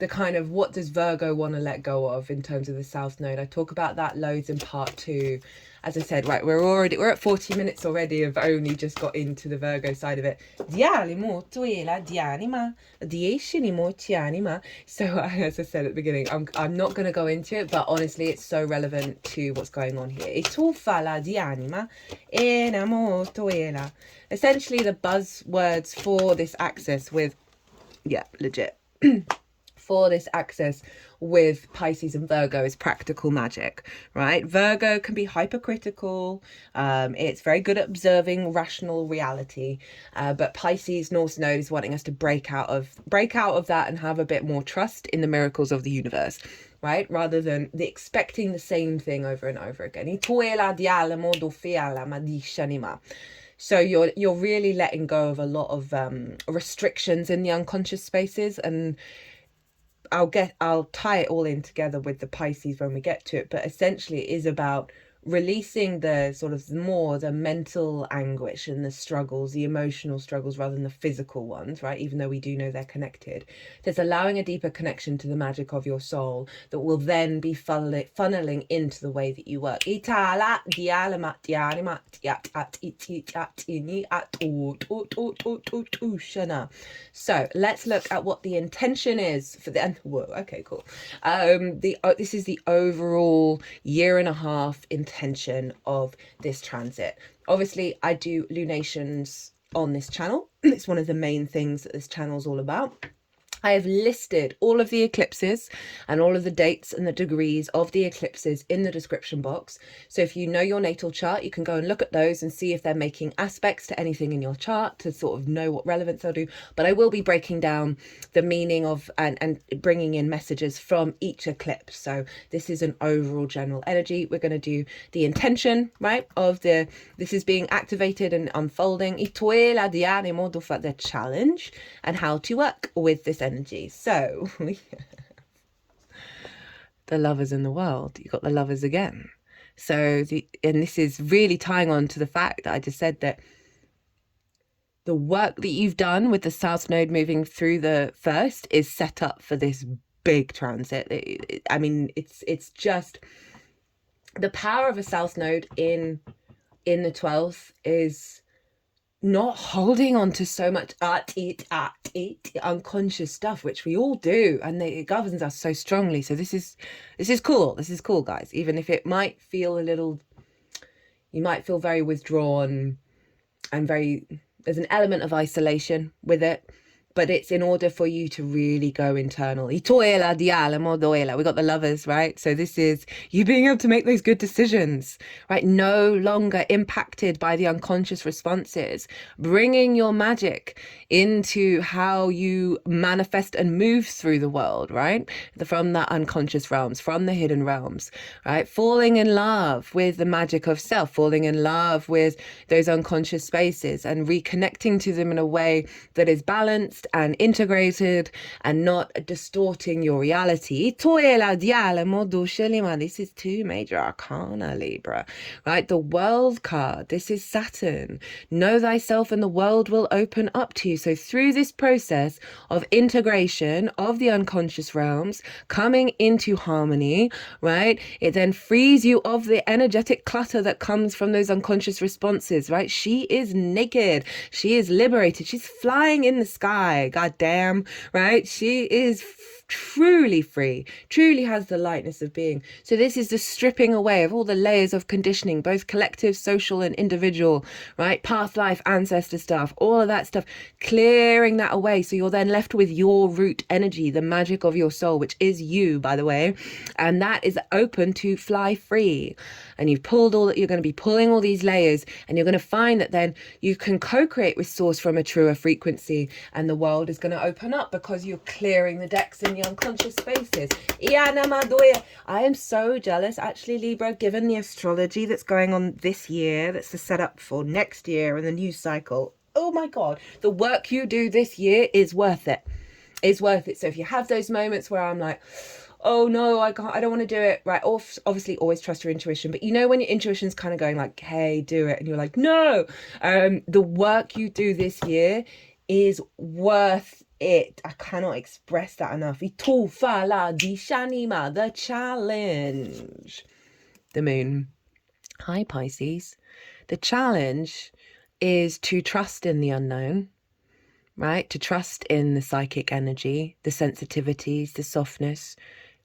the kind of what does Virgo want to let go of in terms of the South Node. I talk about that loads in part 2. As I said, right, we're at 40 minutes already of only just got into the Virgo side of it. So as I said at the beginning, I'm not going to go into it, but honestly, it's so relevant to what's going on here. Essentially, the buzzwords for this axis with, yeah, legit. For this axis with Pisces and Virgo is practical magic, right? Virgo can be hypercritical. It's very good at observing rational reality. But Pisces North Node is wanting us to break out of that and have a bit more trust in the miracles of the universe, right? Rather than expecting the same thing over and over again. So you're really letting go of a lot of restrictions in the unconscious spaces, and I'll tie it all in together with the Pisces when we get to it, but essentially it is about releasing the sort of more the mental anguish and the struggles, the emotional struggles, rather than the physical ones, right? Even though we do know they're connected. There's allowing a deeper connection to the magic of your soul that will then be funneling into the way that you work. So let's look at what the intention is for the end. Whoa, okay, cool. This is the overall 1.5 year intention of this transit. Obviously, I do lunations on this channel. It's one of the main things that this channel is all about. I have listed all of the eclipses and all of the dates and the degrees of the eclipses in the description box. So if you know your natal chart, you can go and look at those and see if they're making aspects to anything in your chart to sort of know what relevance they'll do. But I will be breaking down the meaning of and bringing in messages from each eclipse. So this is an overall general energy. We're going to do the intention, right, of this is being activated and unfolding. The challenge and how to work with this energy. So the lovers in the world, you got the lovers again. So and this is really tying on to the fact that I just said that the work that you've done with the South Node moving through the first is set up for this big transit. I mean, it's just the power of a South Node in the 12th is not holding on to so much unconscious stuff, which we all do, and it governs us so strongly. So this is cool. This is cool, guys. Even if it might feel you might feel very withdrawn and there's an element of isolation with it, but it's in order for you to really go internal. We got the Lovers, right? So this is you being able to make those good decisions, right? No longer impacted by the unconscious responses, bringing your magic into how you manifest and move through the world, right? From the unconscious realms, from the hidden realms, right? Falling in love with the magic of self, falling in love with those unconscious spaces and reconnecting to them in a way that is balanced and integrated and not distorting your reality. This is 2 major arcana, Libra, right? The World card, this is Saturn. Know thyself and the world will open up to you. So through this process of integration of the unconscious realms, coming into harmony, right? It then frees you of the energetic clutter that comes from those unconscious responses, right? She is naked. She is liberated. She's flying in the sky. God damn, right? She is truly free, truly has the lightness of being. So this is the stripping away of all the layers of conditioning, both collective, social and individual, right? Past life, ancestor stuff, all of that stuff, clearing that away. So you're then left with your root energy, the magic of your soul, which is you, by the way. And that is open to fly free. And you've pulled all that, you're going to be pulling all these layers, and you're going to find that then you can co-create with source from a truer frequency, and the world is going to open up because you're clearing the decks in the unconscious spaces. I am so jealous, actually, Libra, given the astrology that's going on this year, that's the setup for next year and the new cycle. Oh my God, the work you do this year is worth it. It's worth it. So if you have those moments where I'm like, oh no, I don't want to do it, right? Obviously always trust your intuition, but you know when your intuition's kind of going like, hey, do it, and you're like, no, the work you do this year is worth it. I cannot express that enough. The challenge. The moon. Hi, Pisces. The challenge is to trust in the unknown, right? To trust in the psychic energy, the sensitivities, the softness,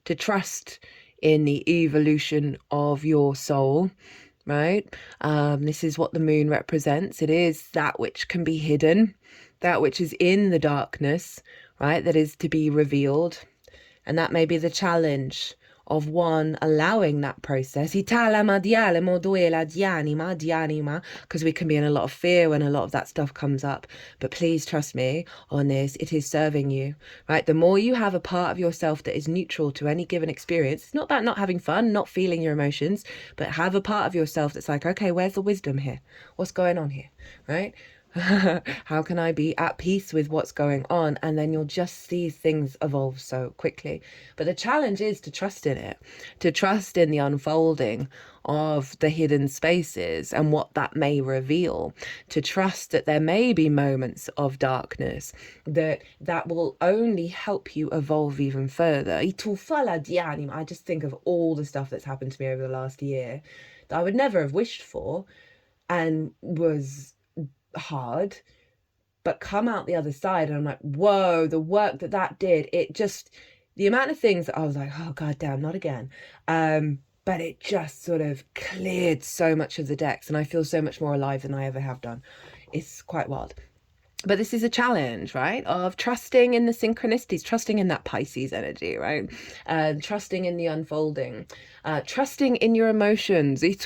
to trust in the evolution of your soul, right? This is what the moon represents. It is that which can be hidden, that which is in the darkness, right? That is to be revealed. And that may be the challenge of one allowing that process, because we can be in a lot of fear when a lot of that stuff comes up. But please trust me on this, it is serving you, right? The more you have a part of yourself that is neutral to any given experience, it's not about not having fun, not feeling your emotions, but have a part of yourself that's like, okay, where's the wisdom here? What's going on here, right? How can I be at peace with what's going on? And then you'll just see things evolve so quickly. But the challenge is to trust in it, to trust in the unfolding of the hidden spaces and what that may reveal, to trust that there may be moments of darkness that will only help you evolve even further. I just think of all the stuff that's happened to me over the last year that I would never have wished for and was hard, but come out the other side and I'm like, whoa, the work that did, it just, the amount of things that I was like, oh god damn, not again, but it just sort of cleared so much of the decks and I feel so much more alive than I ever have done. It's quite wild. But this is a challenge, right, of trusting in the synchronicities, trusting in that Pisces energy, right? Trusting in the unfolding, trusting in your emotions. Trusting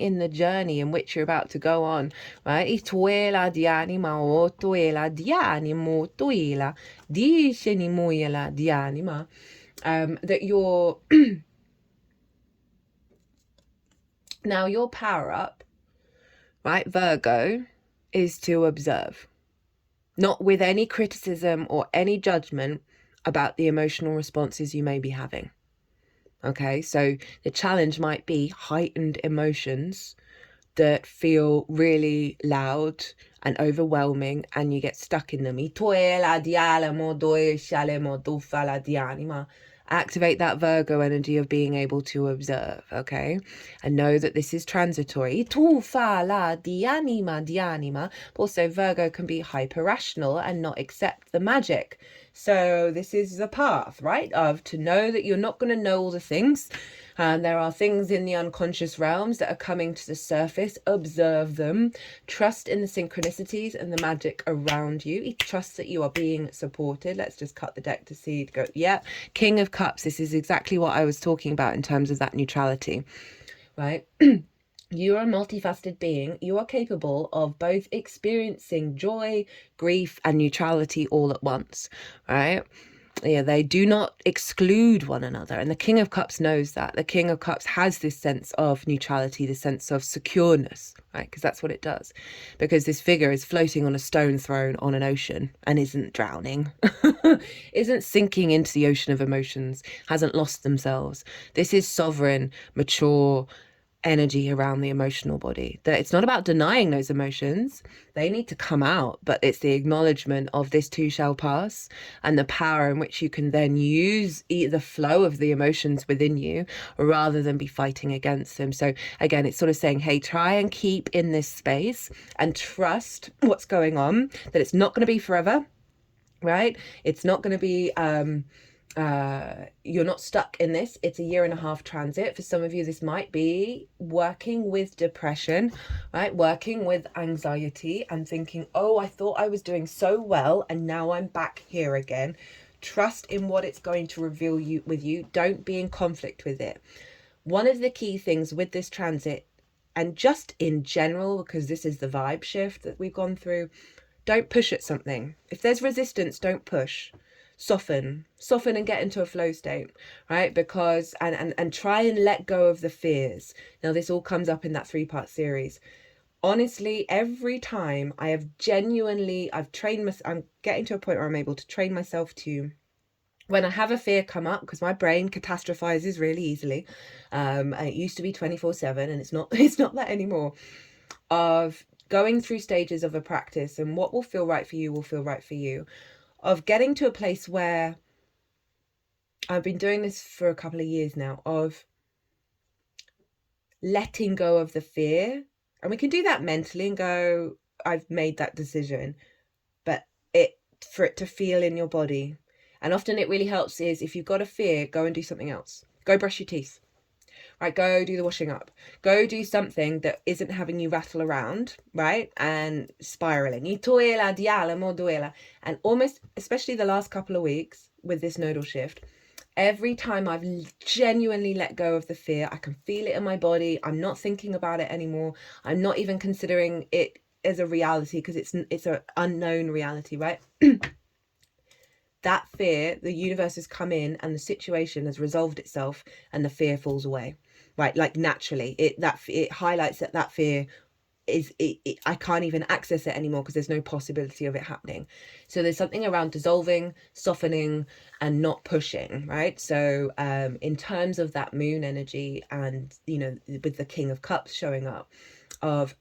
in the journey in which you're about to go on, right? That you're... Now, your power up, right, Virgo, is to observe, not with any criticism or any judgment about the emotional responses you may be having. Okay, so the challenge might be heightened emotions that feel really loud and overwhelming and you get stuck in them. Activate that Virgo energy of being able to observe, okay? And know that this is transitory. But also Virgo can be hyper rational and not accept the magic. So this is the path, right, of to know that you're not going to know all the things. There are things in the unconscious realms that are coming to the surface. Observe them. Trust in the synchronicities and the magic around you. Trust that you are being supported. Let's just cut the deck to see. Go, yeah, King of Cups. This is exactly what I was talking about in terms of that neutrality, right? You are a multifaceted being. You are capable of both experiencing joy, grief, and neutrality all at once, right? Yeah, they do not exclude one another. And the King of Cups knows that. The King of Cups has this sense of neutrality, this sense of secureness, right? Because that's what it does. Because this figure is floating on a stone throne on an ocean and isn't drowning, isn't sinking into the ocean of emotions, hasn't lost themselves. This is sovereign, mature energy around the emotional body. That it's not about denying those emotions, they need to come out, but it's the acknowledgement of this too shall pass, and the power in which you can then use the flow of the emotions within you rather than be fighting against them. So again, it's sort of saying, hey, try and keep in this space and trust what's going on, that it's not going to be forever, right? It's not going to be you're not stuck in this. It's a 1.5-year transit. For some of you, this might be working with depression, right? Working with anxiety and thinking, oh, I thought I was doing so well and now I'm back here again. Trust in what it's going to reveal you with you. Don't be in conflict with it. One of the key things with this transit, and just in general, because this is the vibe shift that we've gone through, don't push at something. If there's resistance, don't push. Soften and get into a flow state, right? Because and try and let go of the fears. Now this all comes up in that 3-part series. Honestly, every time I have I'm getting to a point where I'm able to train myself to, when I have a fear come up, because my brain catastrophizes really easily, and it used to be 24/7 and it's not that anymore, of going through stages of a practice, and what will feel right for you will feel right for you, of getting to a place where I've been doing this for a couple of years now, of letting go of the fear. And we can do that mentally and go, I've made that decision, but for it to feel in your body. And often it really helps is, if you've got a fear, go and do something else. Go brush your teeth, right? Go do the washing up. Go do something that isn't having you rattle around, right? And spiraling. And almost, especially the last couple of weeks with this nodal shift, every time I've genuinely let go of the fear, I can feel it in my body. I'm not thinking about it anymore. I'm not even considering it as a reality, because it's an unknown reality, right? That fear, the universe has come in and the situation has resolved itself and the fear falls away, right? Like naturally, it highlights that fear is I can't even access it anymore because there's no possibility of it happening. So there's something around dissolving, softening, and not pushing, right? So in terms of that moon energy, and with the King of Cups showing up, of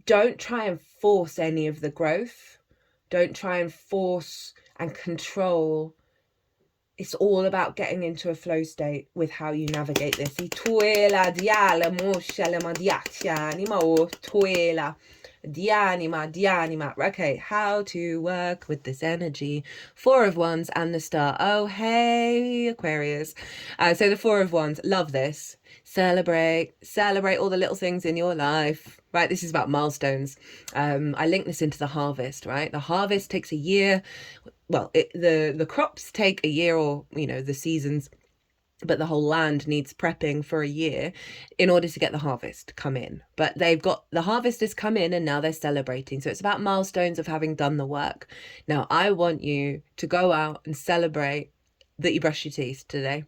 don't try and force any of the growth. Don't try and force and control. It's all about getting into a flow state with how you navigate this. Okay, how to work with this energy. 4 of Wands and the Star. Oh, hey, Aquarius. So the 4 of Wands, love this. Celebrate all the little things in your life, right? This is about milestones. I link this into the harvest, right? The harvest takes a year. Well, the crops take a year, or the seasons, but the whole land needs prepping for a year in order to get the harvest come in. But they've got the harvest has come in and now they're celebrating. So it's about milestones of having done the work. Now I want you to go out and celebrate that you brush your teeth today.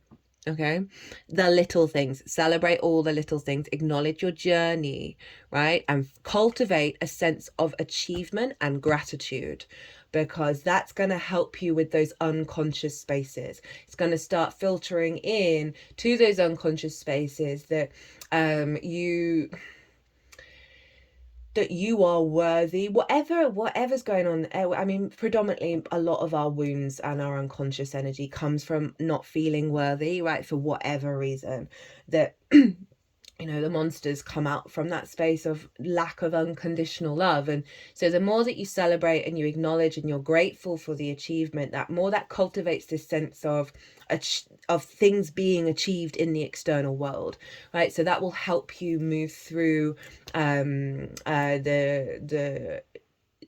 Okay, the little things. Celebrate all the little things. Acknowledge your journey, right? And cultivate a sense of achievement and gratitude, because that's going to help you with those unconscious spaces. It's going to start filtering in to those unconscious spaces that you are worthy, whatever's going on. I mean, predominantly a lot of our wounds and our unconscious energy comes from not feeling worthy, right? For whatever reason, that you know, the monsters come out from that space of lack of unconditional love. And so the more that you celebrate and you acknowledge and you're grateful for the achievement, that more that cultivates this sense of things being achieved in the external world, right? So that will help you move through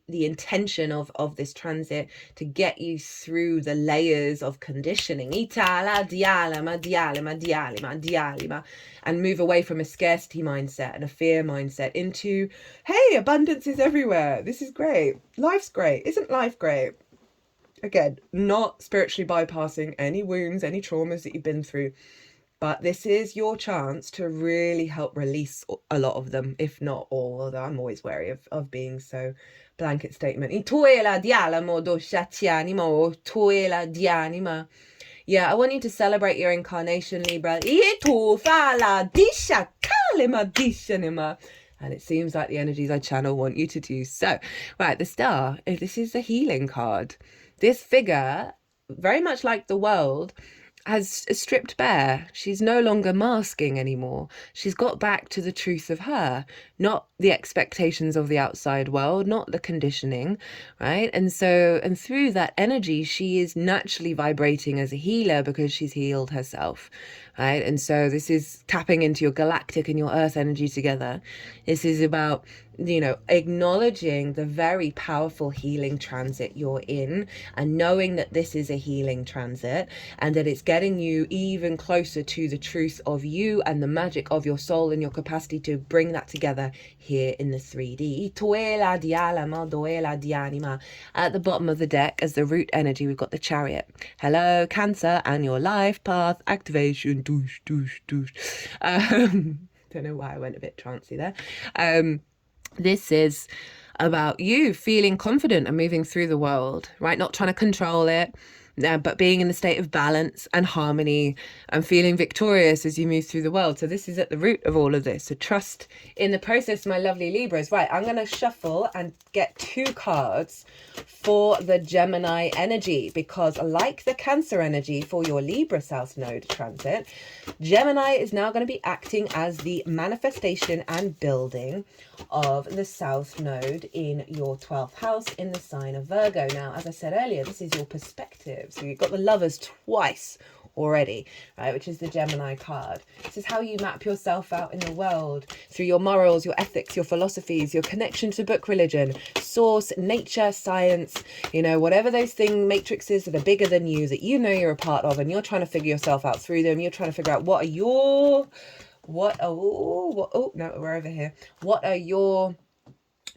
the intention of this transit to get you through the layers of conditioning, and move away from a scarcity mindset and a fear mindset into, hey, abundance is everywhere. This is great. Life's great. Isn't life great? Again, not spiritually bypassing any wounds, any traumas that you've been through, but this is your chance to really help release a lot of them, if not all, although I'm always wary of being so blanket statement. Yeah, I want you to celebrate your incarnation, Libra. And it seems like the energies I channel want you to do so. Right, the star, this is the healing card. This figure, very much like the world, has stripped bare. She's no longer masking anymore. She's got back to the truth of her, not the expectations of the outside world, not the conditioning, right? And through that energy, she is naturally vibrating as a healer because she's healed herself, right? And so this is tapping into your galactic and your earth energy together. This is about, you know, acknowledging the very powerful healing transit you're in and knowing that this is a healing transit and that it's getting you even closer to the truth of you and the magic of your soul and your capacity to bring that together here in the 3D. At the bottom of the deck as the root energy, we've got the Chariot. Hello, Cancer, and your life path activation. Don't know why I went a bit trancy there. This is about you feeling confident and moving through the world, right? Not trying to control it, but being in a state of balance and harmony and feeling victorious as you move through the world. So this is at the root of all of this. So trust in the process, my lovely Libras. Right, I'm going to shuffle and get 2 cards for the Gemini energy, because like the Cancer energy for your Libra South Node transit, Gemini is now going to be acting as the manifestation and building of the South Node in your 12th house in the sign of Virgo. Now, as I said earlier, this is your perspective. So you've got the Lovers twice already, right, which is the Gemini card. This is how you map yourself out in the world through your morals, your ethics, your philosophies, your connection to book religion, source, nature, science, you know, whatever those matrices that are bigger than you, that you know you're a part of, and you're trying to figure yourself out through them. You're trying to figure out what are your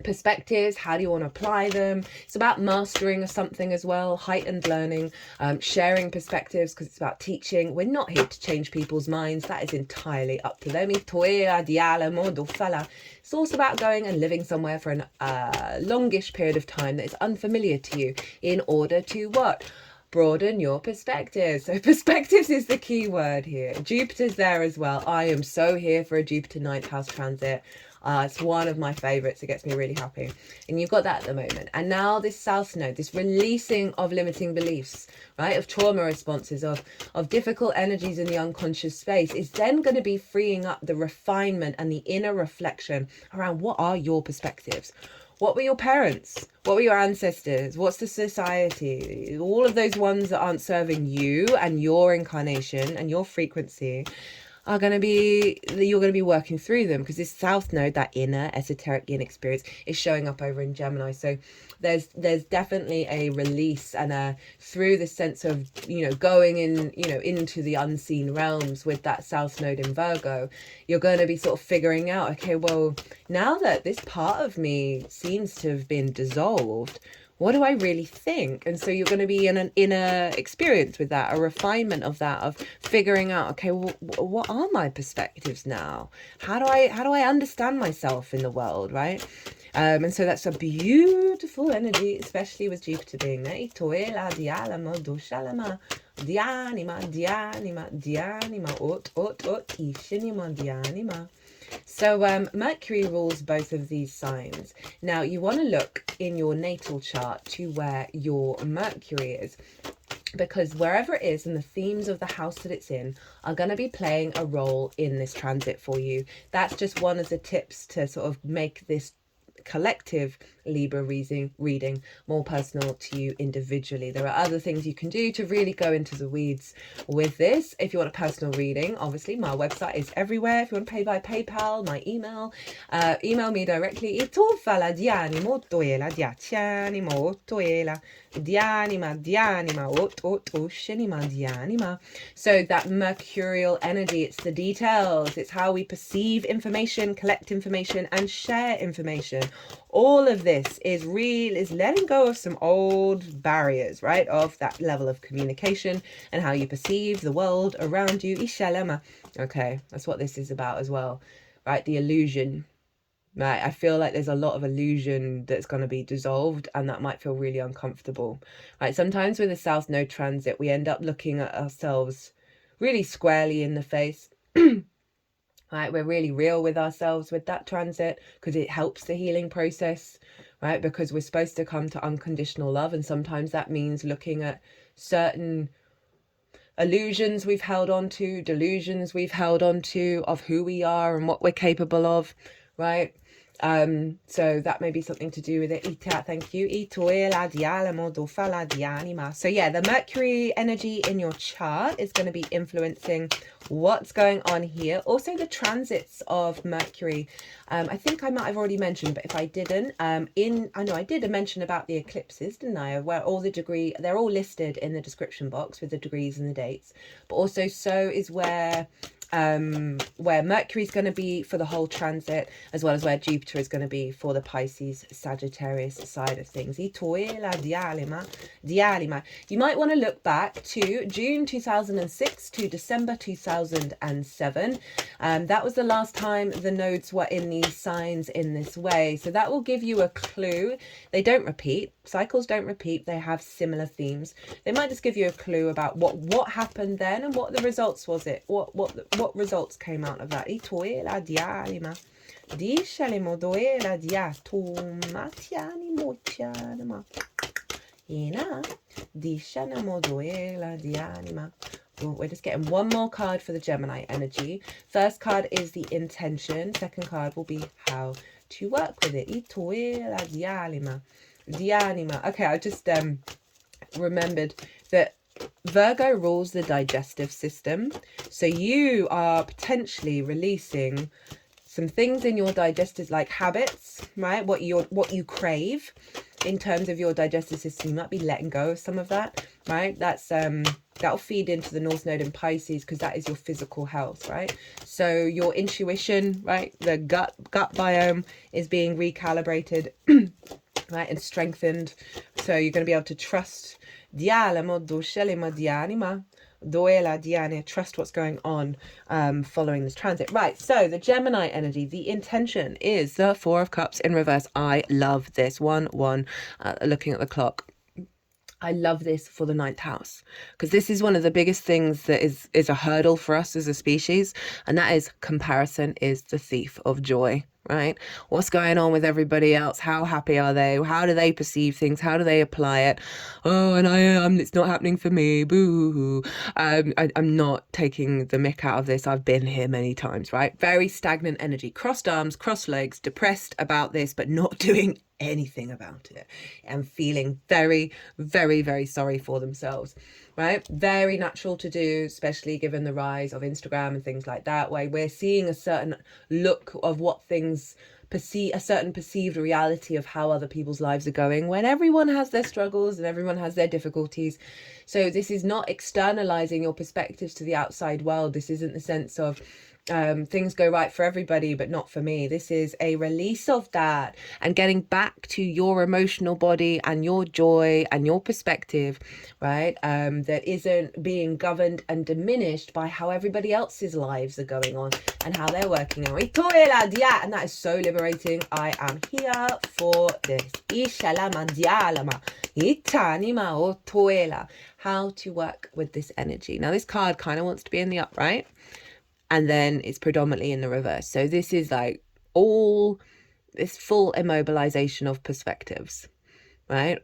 perspectives, how do you want to apply them. It's about mastering of something as well, heightened learning, sharing perspectives, because it's about teaching. We're not here to change people's minds. That is entirely up to them. It's also about going and living somewhere for a longish period of time that is unfamiliar to you in order to what? Broaden your perspectives. So perspectives is the key word here. Jupiter's there as well. I am so here for a Jupiter 9th house transit. It's one of my favorites. It gets me really happy. And you've got that at the moment. And now this South Node, this releasing of limiting beliefs, right? Of trauma responses, of difficult energies in the unconscious space, is then going to be freeing up the refinement and the inner reflection around what are your perspectives. What were your parents? What were your ancestors? What's the society? All of those ones that aren't serving you and your incarnation and your frequency are going to be, you're going to be working through them, because this South Node, that inner esoteric yin experience, is showing up over in Gemini. So there's definitely a release and through the sense of, you know, going in, you know, into the unseen realms with that South Node in Virgo. You're going to be sort of figuring out, okay, well, now that this part of me seems to have been dissolved, what do I really think? And so you're going to be in an inner experience with that, a refinement of that, of figuring out, okay, well, what are my perspectives now? How do I understand myself in the world, right? And so that's a beautiful energy, especially with Jupiter being there. So Mercury rules both of these signs. Now you want to look in your natal chart to where your Mercury is. because wherever it is and the themes of the house that it's in are going to be playing a role in this transit for you. That's just one of the tips to sort of make this collective Libra reading more personal to you individually. There are other things you can do to really go into the weeds with this. If you want a personal reading, obviously my website is everywhere. If you want to pay by PayPal, my email me directly. So that mercurial energy, it's the details, it's how we perceive information, collect information, and share information. All of this is letting go of some old barriers, right? Of that level of communication and how you perceive the world around you. Okay, that's what this is about as well, right? The illusion. Right, I feel like there's a lot of illusion that's going to be dissolved, and that might feel really uncomfortable. Right, sometimes with a South Node transit, we end up looking at ourselves really squarely in the face. Right, we're really real with ourselves with that transit because it helps the healing process, right? Because we're supposed to come to unconditional love, and sometimes that means looking at certain illusions we've held on to, delusions we've held on to of who we are and what we're capable of, right? So that may be something to do with it. Thank you. So yeah, the Mercury energy in your chart is going to be influencing what's going on here. Also the transits of Mercury. I think I might have already mentioned, but if I didn't, I know I did a mention about the eclipses, didn't I? Where all the they're all listed in the description box with the degrees and the dates, but also so is where Mercury is going to be for the whole transit, as well as where Jupiter is going to be for the Pisces Sagittarius side of things. You might want to look back to June 2006 to December 2007. That was the last time the nodes were in these signs in this way, so that will give you a clue. They don't repeat. Cycles don't repeat. They have similar themes. They might just give you a clue about what happened then and what the results was. What results came out of that. We're just getting one more card for the Gemini energy. First card is the intention. Second card will be how to work with it. Okay, I just remembered that Virgo rules the digestive system. So you are potentially releasing some things in your digestive, like habits, right? What you crave in terms of your digestive system. You might be letting go of some of that, right? That's that'll feed into the North Node in Pisces, because that is your physical health, right? So your intuition, right? The gut biome is being recalibrated, right, and strengthened. So you're going to be able to trust trust what's going on following this transit. Right, so the Gemini energy, the intention is the Four of Cups in reverse. I love this. 1-1, looking at the clock. I love this for the 9th house, because this is one of the biggest things that is a hurdle for us as a species, and that is comparison is the thief of joy, right? What's going on with everybody else? How happy are they? How do they perceive things? How do they apply it? Oh, and it's not happening for me. Boo. I'm not taking the mick out of this. I've been here many times, right? Very stagnant energy, crossed arms, crossed legs, depressed about this, but not doing anything about it, and feeling very, very, very sorry for themselves, right? Very natural to do, especially given the rise of Instagram and things like that, where we're seeing a certain look of what things perceive, a certain perceived reality of how other people's lives are going, when everyone has their struggles and everyone has their difficulties. So this is not externalizing your perspectives to the outside world. This isn't the sense of things go right for everybody but not for me. This is a release of that and getting back to your emotional body and your joy and your perspective, right? That isn't being governed and diminished by how everybody else's lives are going on and how they're working out. And that is so liberating. I am here for this. How to work with this energy. Now this card kind of wants to be in the upright, and then it's predominantly in the reverse. So this is like all this full immobilization of perspectives, right?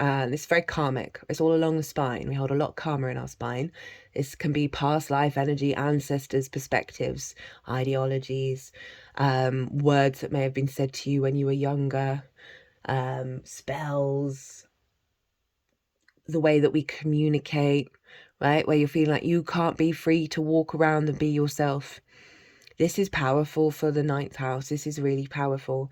And it's very karmic. It's all along the spine. We hold a lot of karma in our spine. This can be past life energy, ancestors, perspectives, ideologies, words that may have been said to you when you were younger, spells, the way that we communicate, right? Where you're feeling like you can't be free to walk around and be yourself. This is powerful for the 9th house. This is really powerful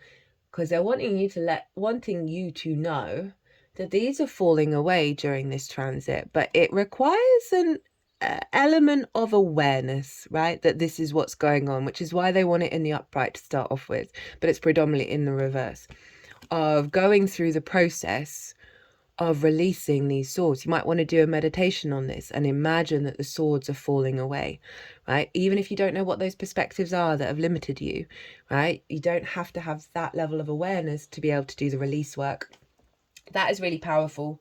because they're wanting you to know that these are falling away during this transit, but it requires an element of awareness, right? That this is what's going on, which is why they want it in the upright to start off with, but it's predominantly in the reverse, of going through the process of releasing these swords. You might want to do a meditation on this and imagine that the swords are falling away, right? Even if you don't know what those perspectives are that have limited you, right? You don't have to have that level of awareness to be able to do the release work. That is really powerful,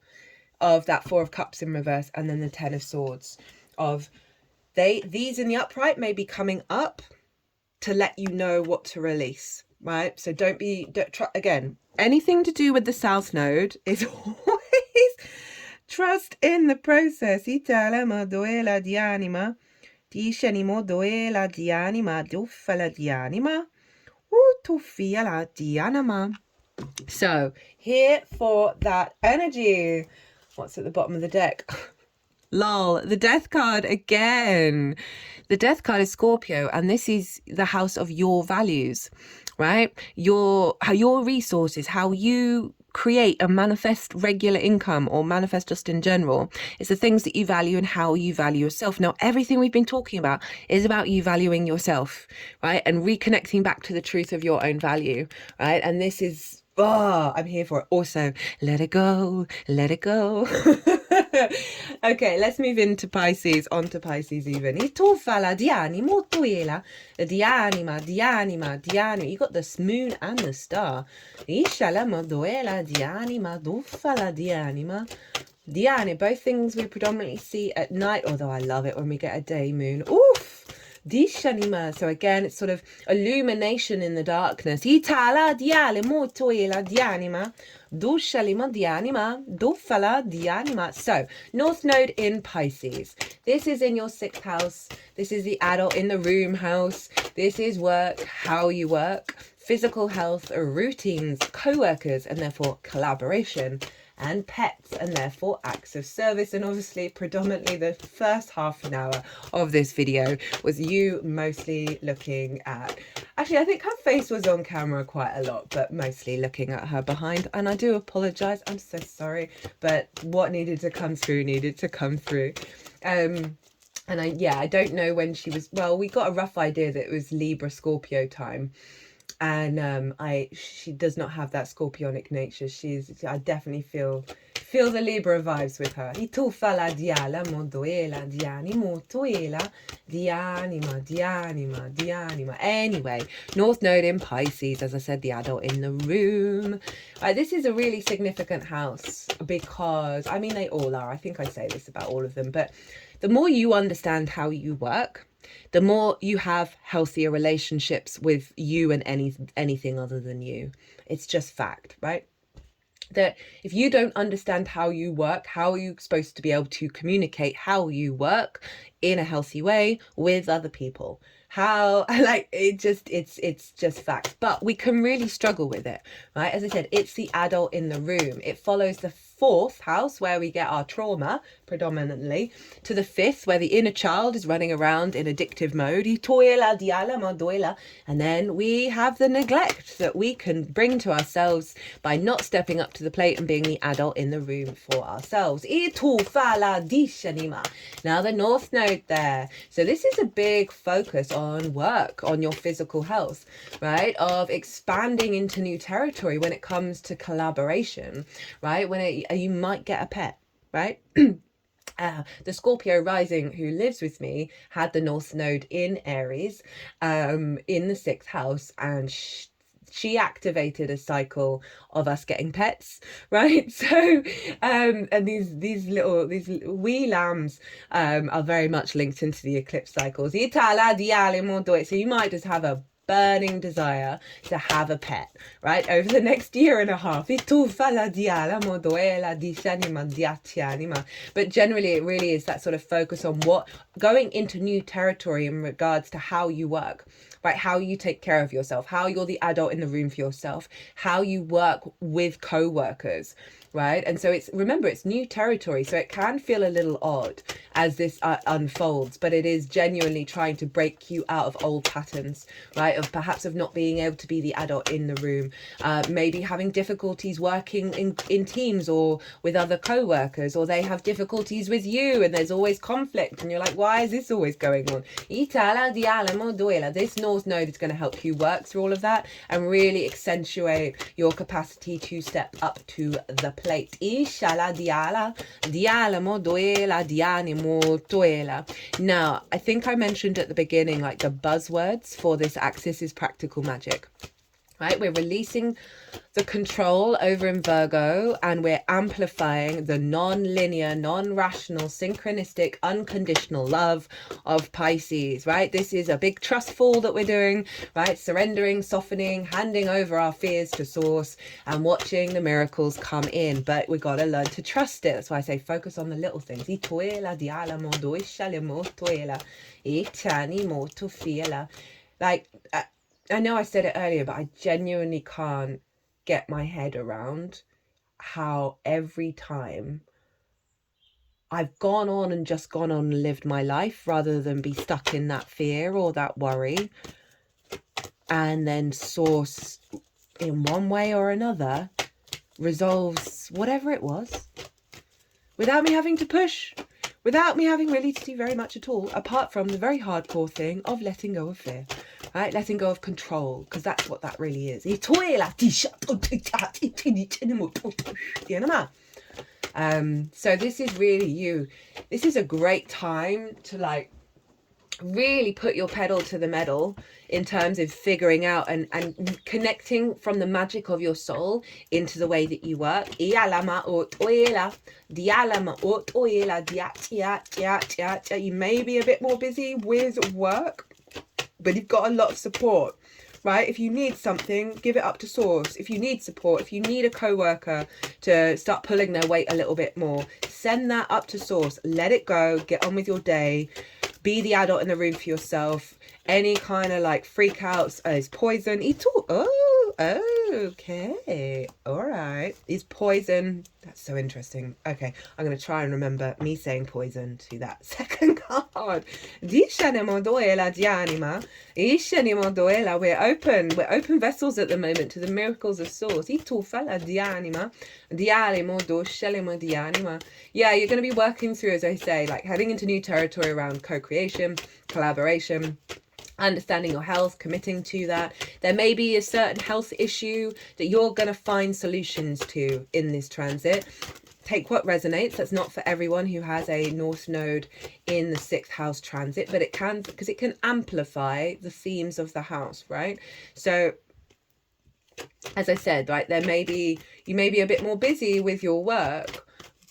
of that 4 of Cups in reverse, and then the 10 of Swords. Of these in the upright may be coming up to let you know what to release, right? So don't try, again, anything to do with the South Node is always trust in the process. Italama doela di anima, discenimo doela di anima, duffala di anima, utufiala di anima. So here for that energy. What's at the bottom of the deck? Lol, the Death card again. The Death card is Scorpio, and this is the house of your values, right? Your resources, how you create and manifest regular income, or manifest just in general. It's the things that you value and how you value yourself. Now, everything we've been talking about is about you valuing yourself, right? And reconnecting back to the truth of your own value, right? And this is, I'm here for it. Also, let it go, let it go. Okay, let's move into Pisces, onto Pisces even. Tu fala di animo, tuela, di anima, di anima, di anima. You got the moon and the star. Ishalama duela di anima, du fala di anima. Di anima, both things we predominantly see at night, although I love it when we get a day moon. Oof! Dishanima. So again, it's sort of illumination in the darkness. Itala diale motoela dianima. Dushalima dianima. Dufala dianima. So, North Node in Pisces. This is in your 6th house. This is the adult in the room house. This is work, how you work, physical health, routines, co-workers, and therefore collaboration, and pets, and therefore acts of service. And obviously predominantly the first half an hour of this video was you mostly looking at, actually I think her face was on camera quite a lot, but mostly looking at her behind. And I do apologize, I'm so sorry, but what needed to come through needed to come through. And I don't know when she was, well, we got a rough idea that it was Libra Scorpio time. And she does not have that scorpionic nature. I definitely feel the Libra vibes with her. Anyway, North Node in Pisces, as I said, the adult in the room. This is a really significant house because, I mean, they all are. I think I say this about all of them, but the more you understand how you work, the more you have healthier relationships with you and anything other than you. It's just fact, right? That if you don't understand how you work, how are you supposed to be able to communicate how you work in a healthy way with other people? How, like, it's just fact. But we can really struggle with it, right? As I said, it's the adult in the room. It follows the 4th house, where we get our trauma predominantly, to the 5th, where the inner child is running around in addictive mode. And then we have the neglect that we can bring to ourselves by not stepping up to the plate and being the adult in the room for ourselves. Now the North Node there. So this is a big focus on work, on your physical health, right? Of expanding into new territory when it comes to collaboration, right? You might get a pet, right? The Scorpio rising who lives with me had the North Node in Aries, in the 6th house, and she activated a cycle of us getting pets, right? So and these wee lambs are very much linked into the eclipse cycles. So you might just have a burning desire to have a pet, right? Over the next year and a half. But generally, it really is that sort of focus on going into new territory in regards to how you work, right? How you take care of yourself, how you're the adult in the room for yourself, how you work with co-workers, right? And so remember, it's new territory, so it can feel a little odd as this unfolds, but it is genuinely trying to break you out of old patterns, right? Of perhaps of not being able to be the adult in the room, maybe having difficulties working in teams or with other co-workers, or they have difficulties with you and there's always conflict and you're like, why is this always going on? This North Node is going to help you work through all of that and really accentuate your capacity to step up to the plate. Now, I think I mentioned at the beginning, like the buzzwords for this axis is practical magic. Right, we're releasing the control over in Virgo and we're amplifying the non-linear, non-rational, synchronistic, unconditional love of Pisces, right? This is a big trust fall that we're doing, right? Surrendering, softening, handing over our fears to source and watching the miracles come in. But we got to learn to trust it. That's why I say focus on the little things. Like, I know I said it earlier, but I genuinely can't get my head around how every time I've gone on and lived my life rather than be stuck in that fear or that worry, and then source in one way or another resolves whatever it was without me having to push, without me having really to do very much at all, apart from the very hardcore thing of letting go of fear. Right, letting go of control, because that's what that really is. So this is really you. This is a great time to like really put your pedal to the metal in terms of figuring out and connecting from the magic of your soul into the way that you work. You may be a bit more busy with work, but you've got a lot of support, right? If you need something, give it up to source. If you need support, if you need a co-worker to start pulling their weight a little bit more, send that up to source. Let it go. Get on with your day. Be the adult in the room for yourself. Any kind of like freak outs is poison. Okay. All right. Is poison. That's so interesting. Okay. I'm going to try and remember me saying poison to that second card. We're open. We're open vessels at the moment to the miracles of source. Yeah, you're going to be working through, as I say, like heading into new territory around co-creation, collaboration, understanding your health, committing to that. There may be a certain health issue that you're going to find solutions to in this transit. Take what resonates. That's not for everyone who has a North Node in the 6th house transit, but it can, because it can amplify the themes of the house, right? So as I said, right, you may be a bit more busy with your work,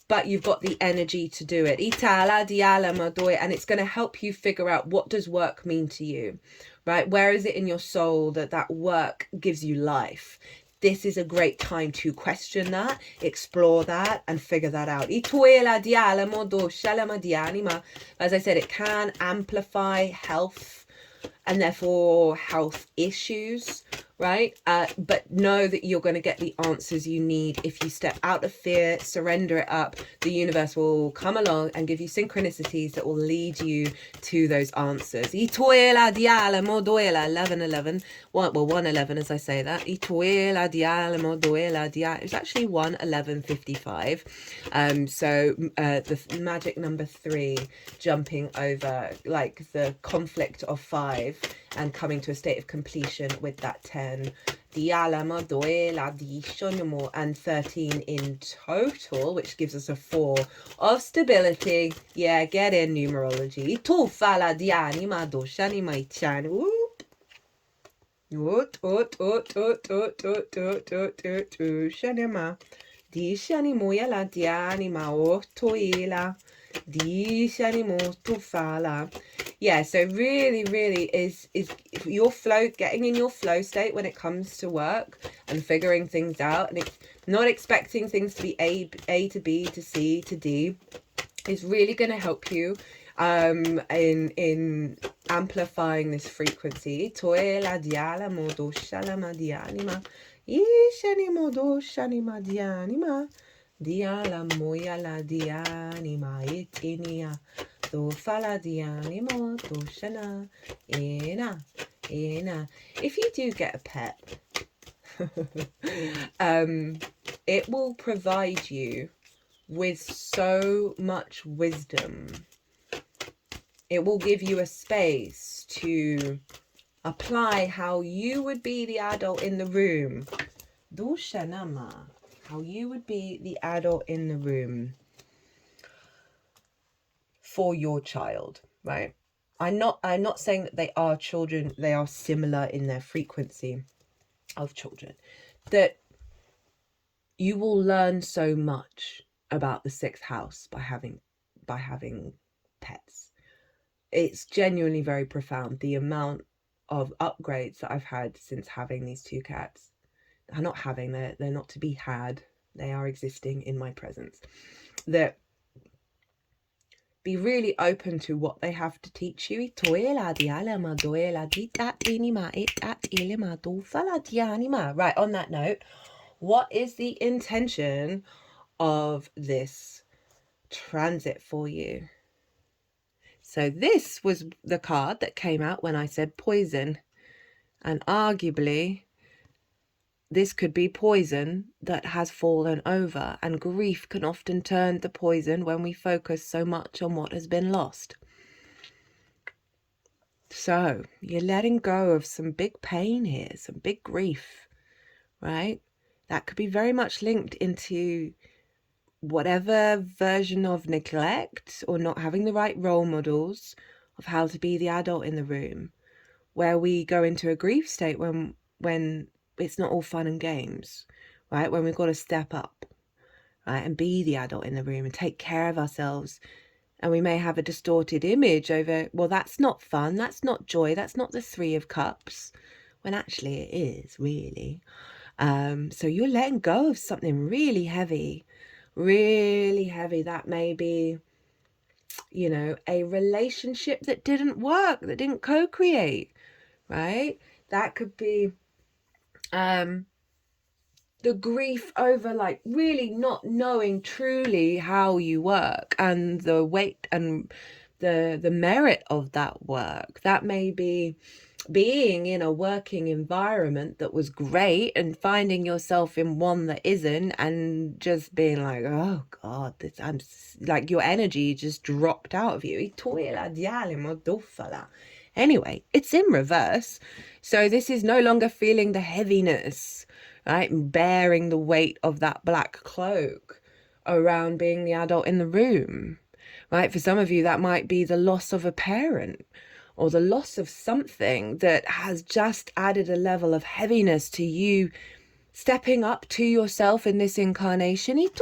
but you've got the energy to do it. And it's going to help you figure out, what does work mean to you, right? Where is it in your soul that work gives you life? This is a great time to question that, explore that, and figure that out. As I said, it can amplify health and therefore health issues, right? But know that you're going to get the answers you need if you step out of fear, surrender it up. The universe will come along and give you synchronicities that will lead you to those answers. 1111. Well, 111 as I say that. It's actually 11155. So the magic number 3, jumping over like the conflict of 5 and coming to a state of completion with that 10. And 13 in total, which gives us a 4 of stability. Yeah, get in numerology. Yeah, so really is your flow, getting in your flow state when it comes to work and figuring things out, and it's not expecting things to be A to B to C to D, is really going to help you in amplifying this frequency. Toe la diala modo shalama dianima. Ishani modo shanima dianima. Diala moya la dianima itinia. Do fala dianimo do shana. Ena. If you do get a pet, it will provide you with so much wisdom. It will give you a space to apply how you would be the adult in the room. Dushanama. How you would be the adult in the room for your child, right? I'm not saying that they are children, they are similar in their frequency of children. That you will learn so much about the sixth house by having pets. It's genuinely very profound, the amount of upgrades that I've had since having these two cats. They're not having, they're not to be had, they are existing in my presence. That be really open to what they have to teach you. Right, on that note, what is the intention of this transit for you? So this was the card that came out when I said poison, and arguably this could be poison that has fallen over, and grief can often turn to poison when we focus so much on what has been lost. So you're letting go of some big pain here, some big grief, right? That could be very much linked into whatever version of neglect or not having the right role models of how to be the adult in the room, where we go into a grief state when it's not all fun and games, right? When we've got to step up, right, and be the adult in the room and take care of ourselves. And we may have a distorted image over, well, that's not fun, that's not joy, that's not the Three of Cups, when actually it is, really. So you're letting go of something really heavy. That may be, you know, a relationship that didn't work, that didn't co-create, right? That could be the grief over like really not knowing truly how you work and the weight and the merit of that work. That may be being in a working environment that was great and finding yourself in one that isn't, and just being like, oh God, I'm like, your energy just dropped out of you. Anyway, it's in reverse. So this is no longer feeling the heaviness, right? Bearing the weight of that black cloak around being the adult in the room, right? For some of you, that might be the loss of a parent or the loss of something that has just added a level of heaviness to you stepping up to yourself in this incarnation. They've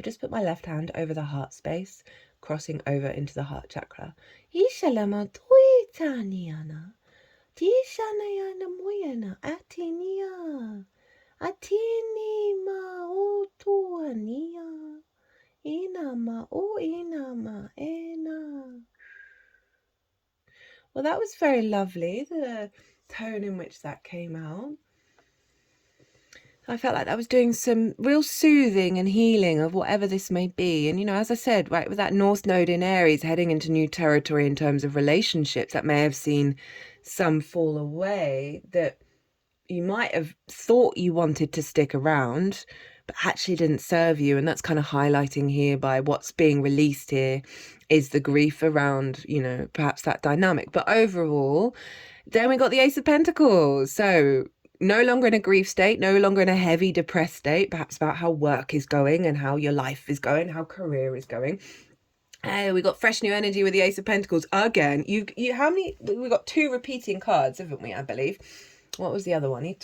just put my left hand over the heart space, crossing over into the heart chakra. Well, that was very lovely, the tone in which that came out. I felt like I was doing some real soothing and healing of whatever this may be. And, you know, as I said, right, with that North Node in Aries heading into new territory in terms of relationships that may have seen some fall away, that you might have thought you wanted to stick around, but actually didn't serve you. And that's kind of highlighting here by what's being released here is the grief around, you know, perhaps that dynamic. But overall, then we got the Ace of Pentacles. So no longer in a grief state, no longer in a heavy depressed state, perhaps about how work is going and how your life is going, how career is going. We got fresh new energy with the Ace of Pentacles again. You how many? We got two repeating cards, haven't we? I believe. What was the other one? Maybe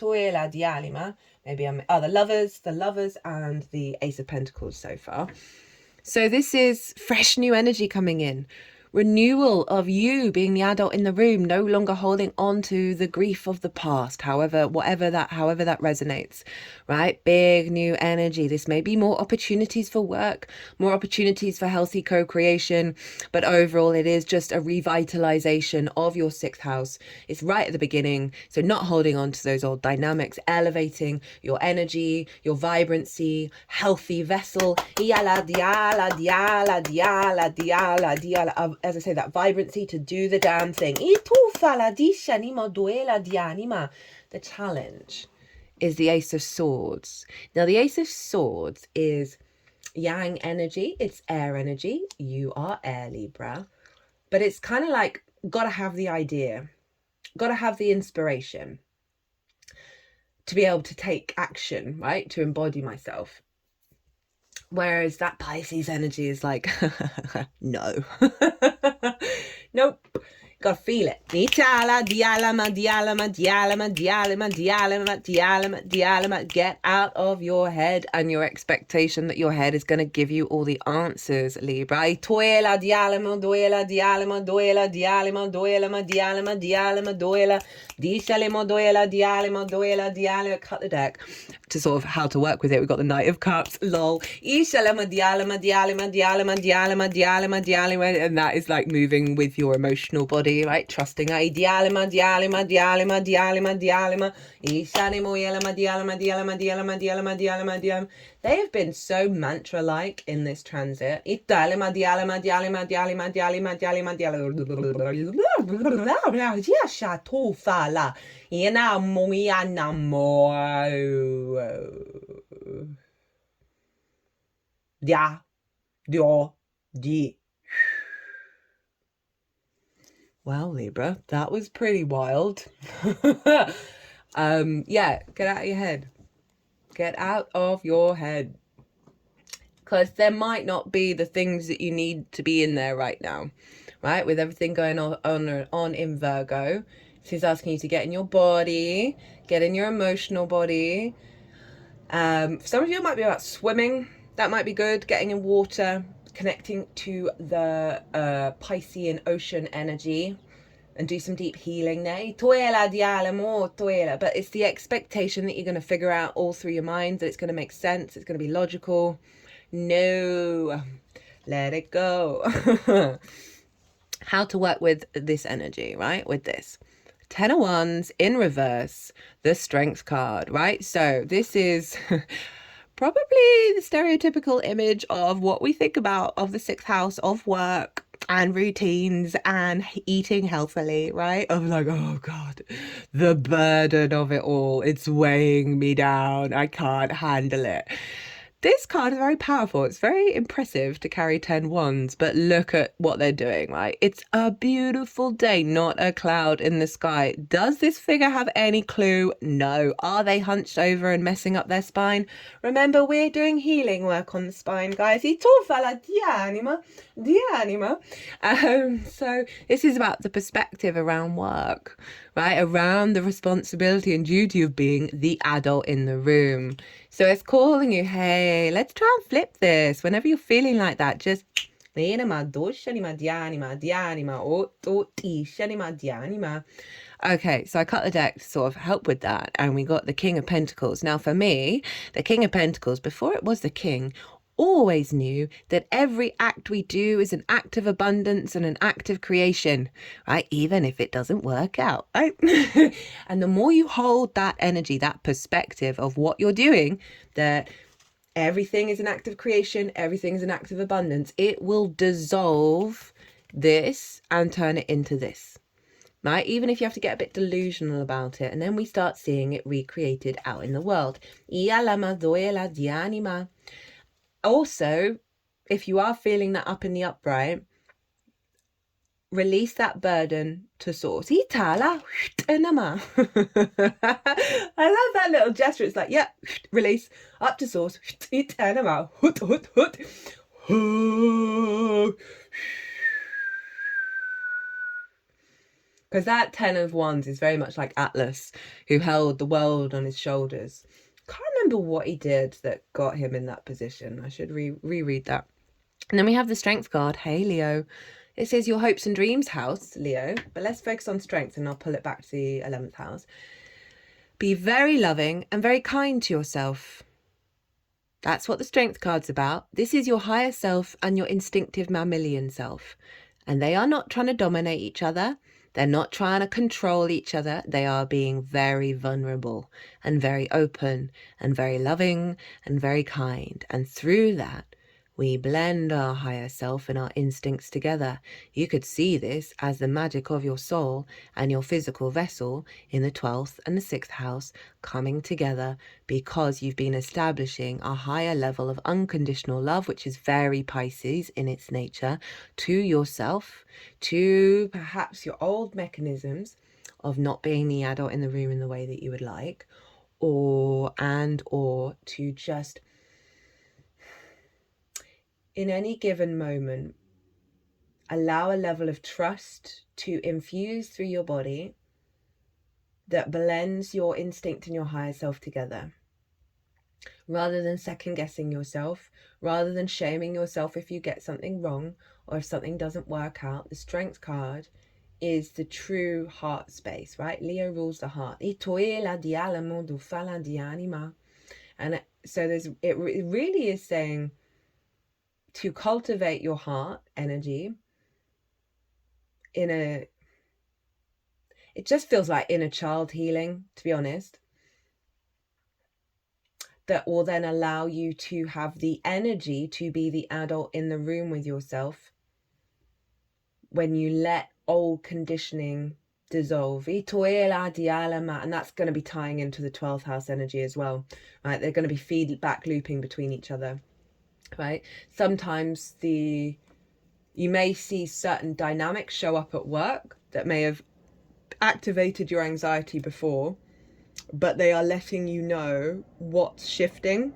the lovers and the Ace of Pentacles so far. So this is fresh new energy coming in. Renewal of you being the adult in the room, no longer holding on to the grief of the past, however that resonates, right? Big new energy. This may be more opportunities for work, more opportunities for healthy co-creation, but overall it is just a revitalization of your sixth house. It's right at the beginning, so not holding on to those old dynamics, elevating your energy, your vibrancy, healthy vessel. Diala, diala, diala, diala, diala, diala. As I say, that vibrancy to do the damn thing. The challenge is the Ace of Swords. Now, the Ace of Swords is yang energy. It's air energy. You are air, Libra. But it's kind of like, gotta have the idea. Gotta have the inspiration to be able to take action, right? To embody myself. Whereas that Pisces energy is like, no. Nope. Gotta feel it. Get out of your head and your expectation that your head is going to give you all the answers, Libra. Cut the deck to sort of how to work with it. We've got the Knight of Cups, lol. And that is like moving with your emotional body, right? Trusting. They have been so mantra-like in this transit. Well, Libra, that was pretty wild. Yeah, get out of your head. Get out of your head. Because there might not be the things that you need to be in there right now, right? With everything going on in Virgo. She's asking you to get in your body, get in your emotional body. For some of you, it might be about swimming. That might be good. Getting in water, connecting to the Piscean ocean energy, and do some deep healing there. But it's the expectation that you're going to figure out all through your mind, that it's going to make sense, it's going to be logical. No, let it go. How to work with this energy, right? With this. 10 of Wands in reverse, the Strength card, right? So this is probably the stereotypical image of what we think about of the sixth house of work and routines and eating healthily, right? Of like, oh God, the burden of it all. It's weighing me down. I can't handle it. This card is very powerful. It's very impressive to carry 10 wands, but look at what they're doing, right? It's a beautiful day, not a cloud in the sky. Does this figure have any clue? No. Are they hunched over and messing up their spine? Remember, we're doing healing work on the spine, guys. So this is about the perspective around work, right? Around the responsibility and duty of being the adult in the room. So it's calling you, hey, let's try and flip this. Whenever you're feeling like that, just... Okay, so I cut the deck to sort of help with that. And we got the King of Pentacles. Now for me, the King of Pentacles, before it was the King, always knew that every act we do is an act of abundance and an act of creation, right? Even if it doesn't work out, right? And the more you hold that energy, that perspective of what you're doing, that everything is an act of creation, everything is an act of abundance, it will dissolve this and turn it into this, right? Even if you have to get a bit delusional about it. And then we start seeing it recreated out in the world. Also, if you are feeling that up in the upright, release that burden to source. I love that little gesture. It's like, yeah, release up to source. Because that 10 of Wands is very much like Atlas, who held the world on his shoulders. Can't remember what he did that got him in that position. I should reread that. And then we have the Strength card. Hey, Leo. It says your hopes and dreams house, Leo. But let's focus on strength, and I'll pull it back to the 11th house. Be very loving and very kind to yourself. That's what the Strength card's about. This is your higher self and your instinctive mammalian self. And they are not trying to dominate each other. They're not trying to control each other. They are being very vulnerable and very open and very loving and very kind. And through that, we blend our higher self and our instincts together. You could see this as the magic of your soul and your physical vessel in the 12th and the 6th house coming together, because you've been establishing a higher level of unconditional love, which is very Pisces in its nature, to yourself, to perhaps your old mechanisms of not being the adult in the room in the way that you would like, or to just in any given moment, allow a level of trust to infuse through your body that blends your instinct and your higher self together. Rather than second guessing yourself, rather than shaming yourself if you get something wrong or if something doesn't work out, the Strength card is the true heart space, right? Leo rules the heart. And so it really is saying to cultivate your heart energy it just feels like inner child healing, to be honest, that will then allow you to have the energy to be the adult in the room with yourself when you let old conditioning dissolve. And that's going to be tying into the 12th house energy as well, right? They're going to be feedback looping between each other, right? Sometimes you may see certain dynamics show up at work that may have activated your anxiety before, but they are letting you know what's shifting.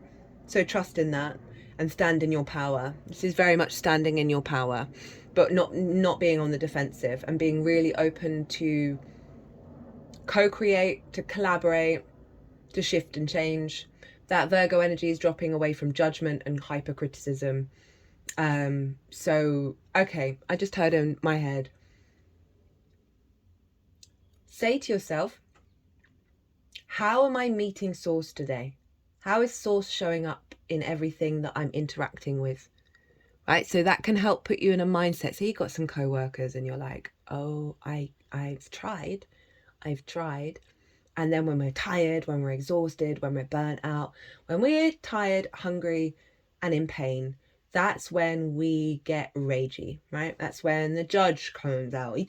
So trust in that and stand in your power. This is very much standing in your power, but not being on the defensive, and being really open to co-create, to collaborate, to shift and change. That Virgo energy is dropping away from judgment and hypercriticism. So, okay, I just heard in my head, say to yourself, how am I meeting Source today? How is Source showing up in everything that I'm interacting with? Right, so that can help put you in a mindset. So you've got some co-workers and you're like, oh, I've tried. And then when we're tired, when we're exhausted, when we're burnt out, when we're tired, hungry, and in pain, that's when we get ragey, right? That's when the judge comes out.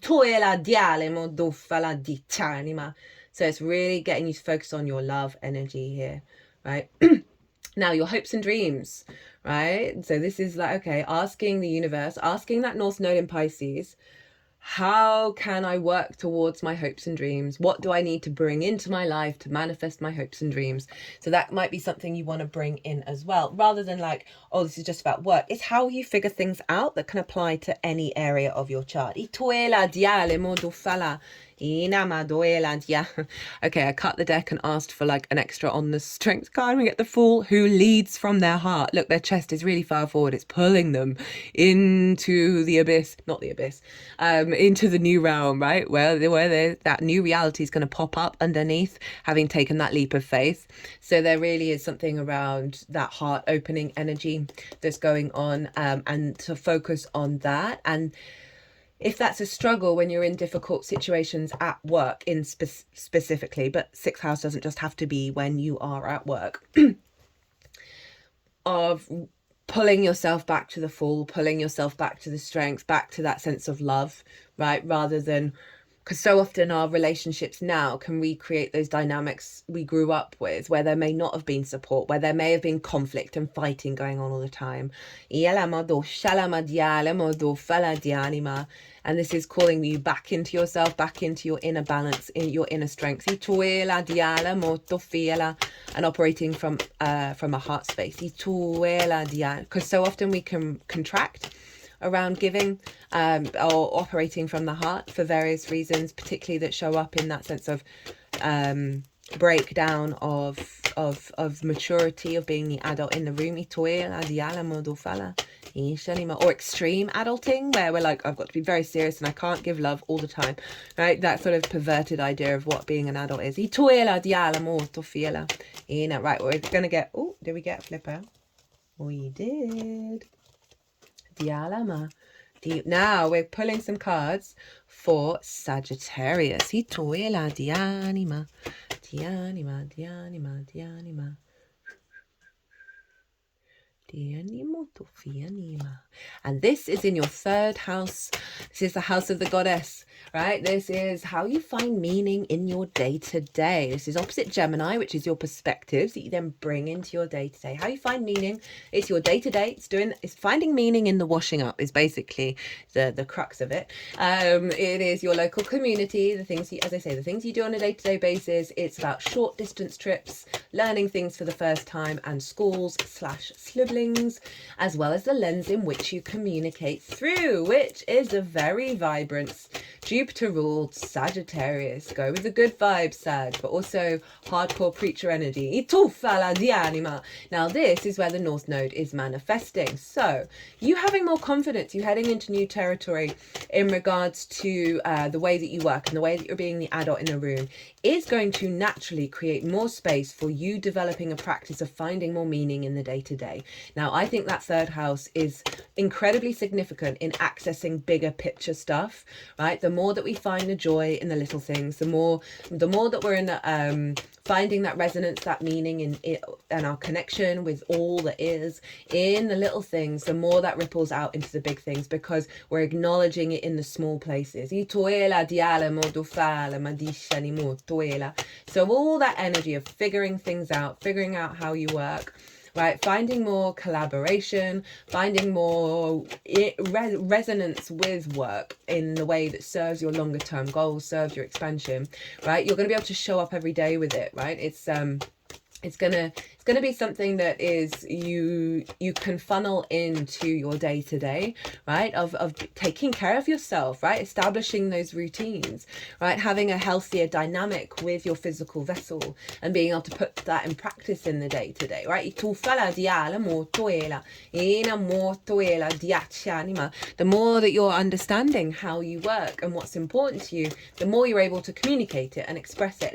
So it's really getting you to focus on your love energy here, right? Now, your hopes and dreams, right? So this is like, okay, asking the universe, asking that North Node in Pisces, how can I work towards my hopes and dreams? What do I need to bring into my life to manifest my hopes and dreams? So that might be something you want to bring in as well, rather than like, oh, this is just about work. It's how you figure things out that can apply to any area of your chart. Okay, I cut the deck and asked for like an extra on the Strength card. We get the Fool, who leads from their heart. Look, their chest is really far forward. It's pulling them into the abyss, not the abyss, into the new realm, right? Where that new reality is going to pop up underneath, having taken that leap of faith. So there really is something around that heart opening energy that's going on, and to focus on that. And if that's a struggle when you're in difficult situations at work in specifically, but 6th house doesn't just have to be when you are at work, of pulling yourself back to the Fool, pulling yourself back to the Strength, back to that sense of love, right? Rather than, because so often our relationships now can recreate those dynamics we grew up with, where there may not have been support, where there may have been conflict and fighting going on all the time. And this is calling you back into yourself, back into your inner balance, in your inner strength, and operating from a heart space. Because so often we can contract around giving, or operating from the heart for various reasons, particularly that show up in that sense of breakdown of maturity, of being the adult in the room. Or extreme adulting, where we're like, I've got to be very serious and I can't give love all the time, right? That sort of perverted idea of what being an adult is. Right, we're going to get, oh, did we get a flipper? We did. Now we're pulling some cards for Sagittarius. And this is in your third house. This is the house of the goddess, right? This is how you find meaning in your day-to-day. This is opposite Gemini, which is your perspectives that you then bring into your day-to-day. How you find meaning, it's your day-to-day. It's finding meaning in the washing up is basically the crux of it. It is your local community, the things you, as I say, the things you do on a day-to-day basis. It's about short distance trips, learning things for the first time, and schools / siblings, as well as the lens in which you communicate through, which is a very vibrant Jupiter ruled Sagittarius. Go with the good vibes, Sag, but also hardcore preacher energy. Now this is where the North Node is manifesting. So you having more confidence, you heading into new territory in regards to the way that you work and the way that you're being the adult in the room is going to naturally create more space for you developing a practice of finding more meaning in the day-to-day. Now, I think that third house is incredibly significant in accessing bigger picture stuff, right? The more that we find the joy in the little things, the more that we're in the, finding that resonance, that meaning in it, and our connection with all that is in the little things, the more that ripples out into the big things, because we're acknowledging it in the small places. So all that energy of figuring things out, figuring out how you work, right? Finding more collaboration, finding more resonance with work in the way that serves your longer term goals, serves your expansion, right? You're going to be able to show up every day with it, right? It's gonna be something that is you can funnel into your day to day, right? Of taking care of yourself, right? Establishing those routines, right? Having a healthier dynamic with your physical vessel and being able to put that in practice in the day to day, right? The more that you're understanding how you work and what's important to you, the more you're able to communicate it and express it.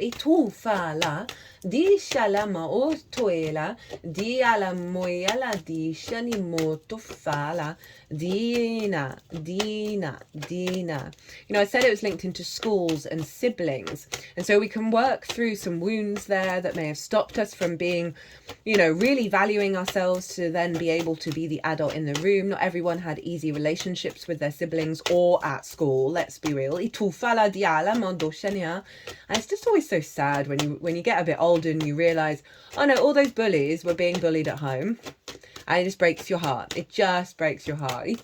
Di shalama o toela, di ala moyala di shani moto fala, Dina. You know, I said it was linked into schools and siblings. And so we can work through some wounds there that may have stopped us from being, you know, really valuing ourselves to then be able to be the adult in the room. Not everyone had easy relationships with their siblings or at school, let's be real. And it's just always so sad when you get a bit older and you realise, oh no, all those bullies were being bullied at home. And it just breaks your heart. It just breaks your heart. And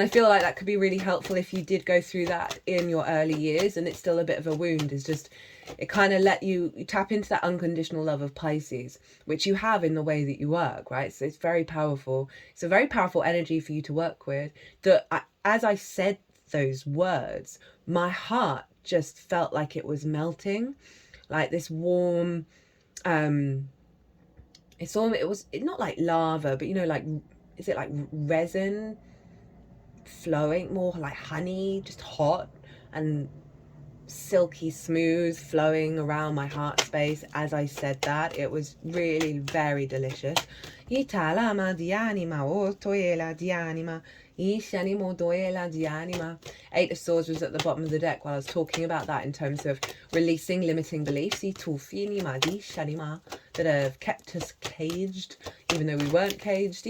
I feel like that could be really helpful if you did go through that in your early years and it's still a bit of a wound. It's just, it kind of let you tap into that unconditional love of Pisces, which you have in the way that you work, right? So it's very powerful. It's a very powerful energy for you to work with. As I said those words, my heart just felt like it was melting, like this warm, it was not like lava, but you know, like, is it like resin flowing, more like honey, just hot and silky smooth flowing around my heart space as I said that. It was really very delicious. Eight of Swords was at the bottom of the deck while I was talking about that in terms of releasing limiting beliefs that have kept us caged even though we weren't caged.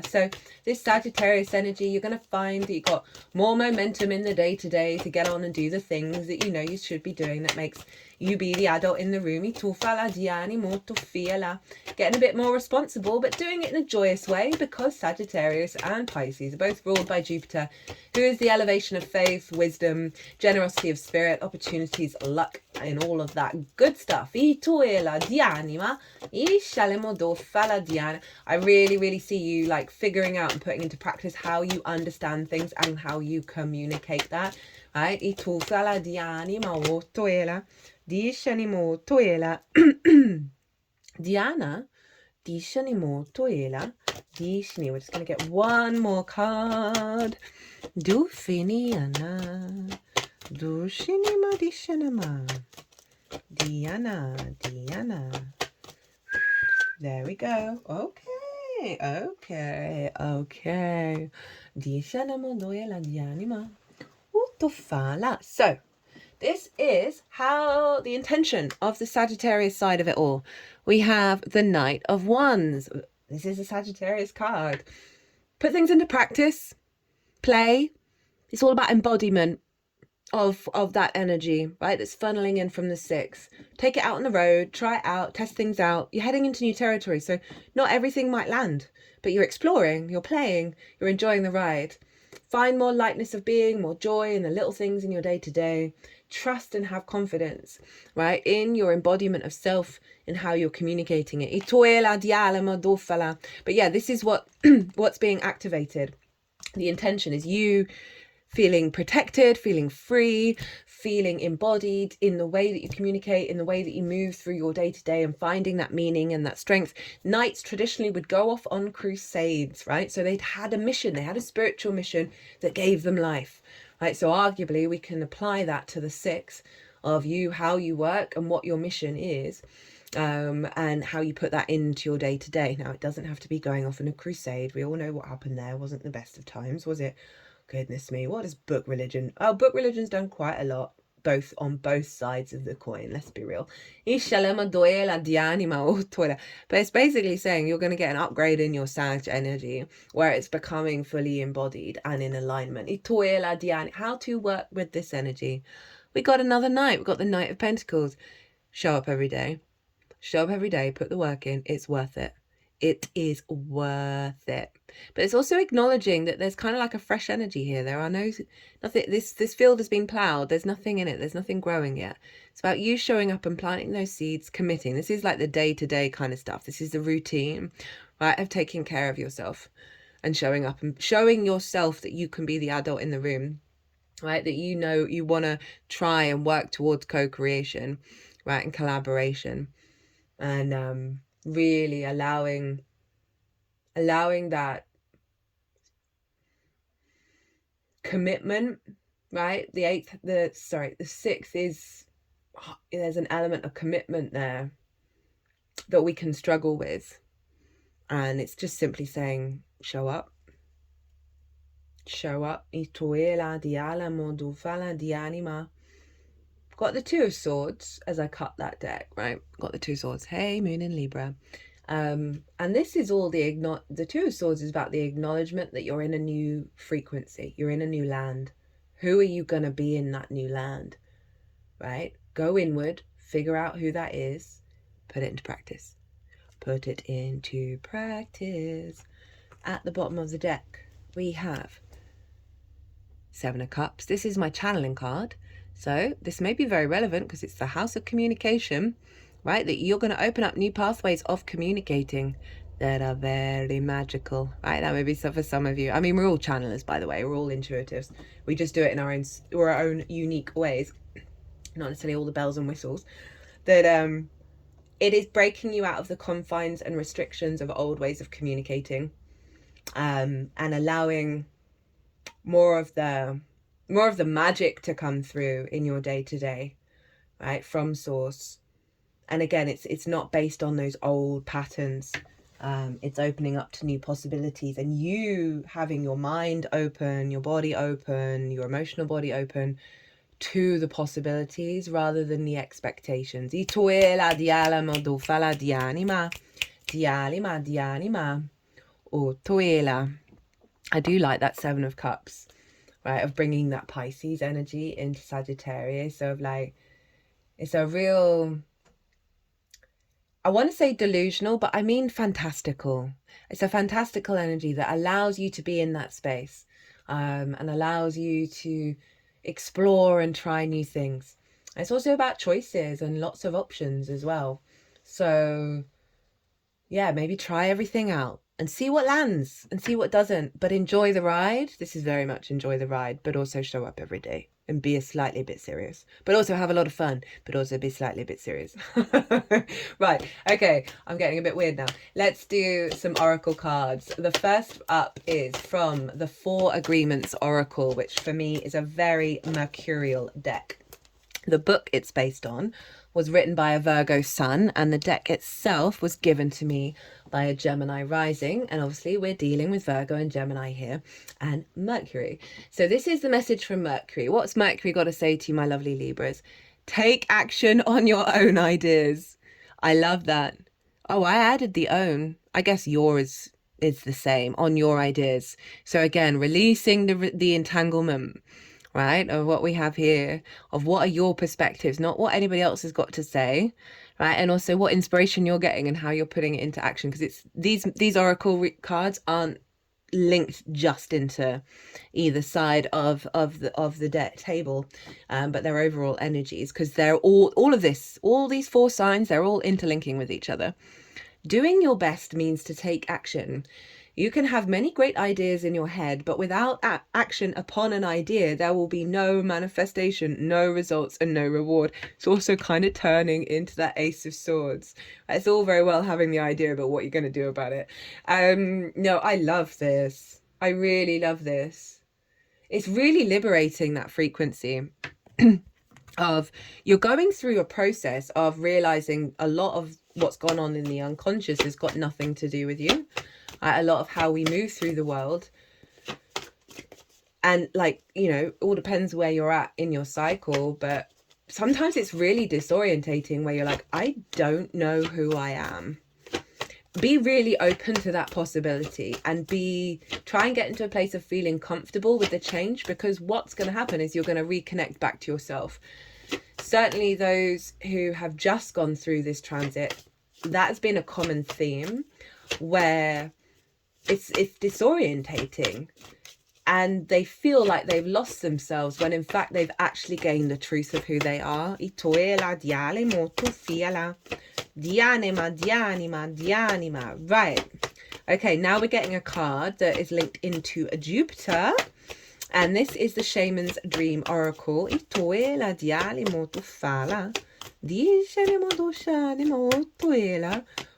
So this Sagittarius energy, you're going to find that you've got more momentum in the day-to-day to get on and do the things that you know you should be doing that makes you be the adult in the room. Getting a bit more responsible, but doing it in a joyous way, because Sagittarius and Pisces are both ruled by Jupiter, who is the elevation of faith, wisdom, generosity of spirit, opportunities, luck, and all of that good stuff. I really, really see you like figuring out and putting into practice how you understand things and how you communicate that, right? Diana, Dishani mo toela. Dishni. We're just going to get one more card. Dufiniana. Dushinima dishanama. Diana. There we go. Okay. Dishanama doela dianima. Utofala. So, this is how the intention of the Sagittarius side of it all. We have the Knight of Wands. This is a Sagittarius card. Put things into practice. Play. It's all about embodiment of that energy, right? That's funneling in from the 6. Take it out on the road. Try it out. Test things out. You're heading into new territory. So not everything might land. But you're exploring. You're playing. You're enjoying the ride. Find more lightness of being, more joy in the little things in your day-to-day. Trust and have confidence, right, in your embodiment of self, in how you're communicating it. But yeah, this is what's being activated. The intention is you feeling protected, feeling free, feeling embodied in the way that you communicate, in the way that you move through your day-to-day, and finding that meaning and that strength. Knights traditionally would go off on crusades, right? So they'd had a mission, they had a spiritual mission that gave them life, right? So arguably we can apply that to the 6 of you, how you work and what your mission is, and how you put that into your day-to-day. Now, it doesn't have to be going off on a crusade. We all know what happened there. It wasn't the best of times, was it? Goodness me, what is book religion? Oh, book religion's done quite a lot, on both sides of the coin, let's be real. But it's basically saying you're going to get an upgrade in your Sag energy, where it's becoming fully embodied and in alignment. How to work with this energy. We got another Knight. We got the Knight of Pentacles. Show up every day. Put the work in. It's worth it. It is worth it. But it's also acknowledging that there's kind of like a fresh energy here. There are nothing, this field has been plowed. There's nothing in it. There's nothing growing yet. It's about you showing up and planting those seeds, committing. This is like the day-to-day kind of stuff. This is the routine, right, of taking care of yourself and showing up and showing yourself that you can be the adult in the room, right, that you know you want to try and work towards co-creation, right, and collaboration, and really allowing that commitment, right? The 6th is, there's an element of commitment there that we can struggle with, and it's just simply saying show up. Got the 2 of Swords as I cut that deck, right? Got the 2 swords. Hey, Moon in Libra. And this is all the 2 of Swords is about the acknowledgement that you're in a new frequency. You're in a new land. Who are you going to be in that new land, right? Go inward, figure out who that is, put it into practice. At the bottom of the deck, we have 7 of Cups. This is my channeling card. So this may be very relevant because it's the house of communication, right? That you're going to open up new pathways of communicating that are very magical, right? That may be so for some of you. I mean, we're all channelers, by the way. We're all intuitives. We just do it in our own unique ways, not necessarily all the bells and whistles. That it is breaking you out of the confines and restrictions of old ways of communicating, and allowing more of the magic to come through in your day-to-day, right, from source. And again, it's not based on those old patterns. It's opening up to new possibilities, and you having your mind open, your body open, your emotional body open to the possibilities rather than the expectations. I do like that 7 of Cups, right, of bringing that Pisces energy into Sagittarius. So of like, it's a real, I want to say delusional, but I mean fantastical. It's a fantastical energy that allows you to be in that space, and allows you to explore and try new things. It's also about choices and lots of options as well. So yeah, maybe try everything out and see what lands and see what doesn't, but enjoy the ride. This is very much enjoy the ride, but also show up every day. and be a slightly bit serious, but also have a lot of fun, but also be slightly a bit serious. Right, okay, I'm getting a bit weird now. Let's do some oracle cards. The first up is from the Four Agreements Oracle, which for me is a very mercurial deck. The book it's based on was written by a Virgo sun, and the deck itself was given to me by a Gemini rising. And obviously we're dealing with Virgo and Gemini here, and Mercury. So this is the message from Mercury. What's Mercury got to say to you, my lovely Libras? Take action on your own ideas. I love that. Oh, I added the own. I guess yours is the same, on your ideas. So again, releasing the entanglement, right, of what we have here, of what are your perspectives, not what anybody else has got to say, right, and also what inspiration you're getting and how you're putting it into action, because it's these oracle cards aren't linked just into either side of the deck table, but they're overall energies, because they're all these four signs, they're all interlinking with each other. Doing your best means to take action. You can have many great ideas in your head, but without action upon an idea, there will be no manifestation, no results, and no reward. It's also kind of turning into that Ace of Swords. It's all very well having the idea, but what you're going to do about it. No, I love this. I really love this. It's really liberating, that frequency of you're going through a process of realizing a lot of what's gone on in the unconscious has got nothing to do with you. A lot of how we move through the world, and like, you know, it all depends where you're at in your cycle, but sometimes it's really disorientating where you're like, I don't know who I am. Be really open to that possibility, and try and get into a place of feeling comfortable with the change, because what's going to happen is you're going to reconnect back to yourself. Certainly those who have just gone through this transit, that's been a common theme, where it's disorientating and they feel like they've lost themselves, when in fact they've actually gained the truth of who they are. Right. Okay, now we're getting a card that is linked into a Jupiter, and this is the Shaman's Dream Oracle.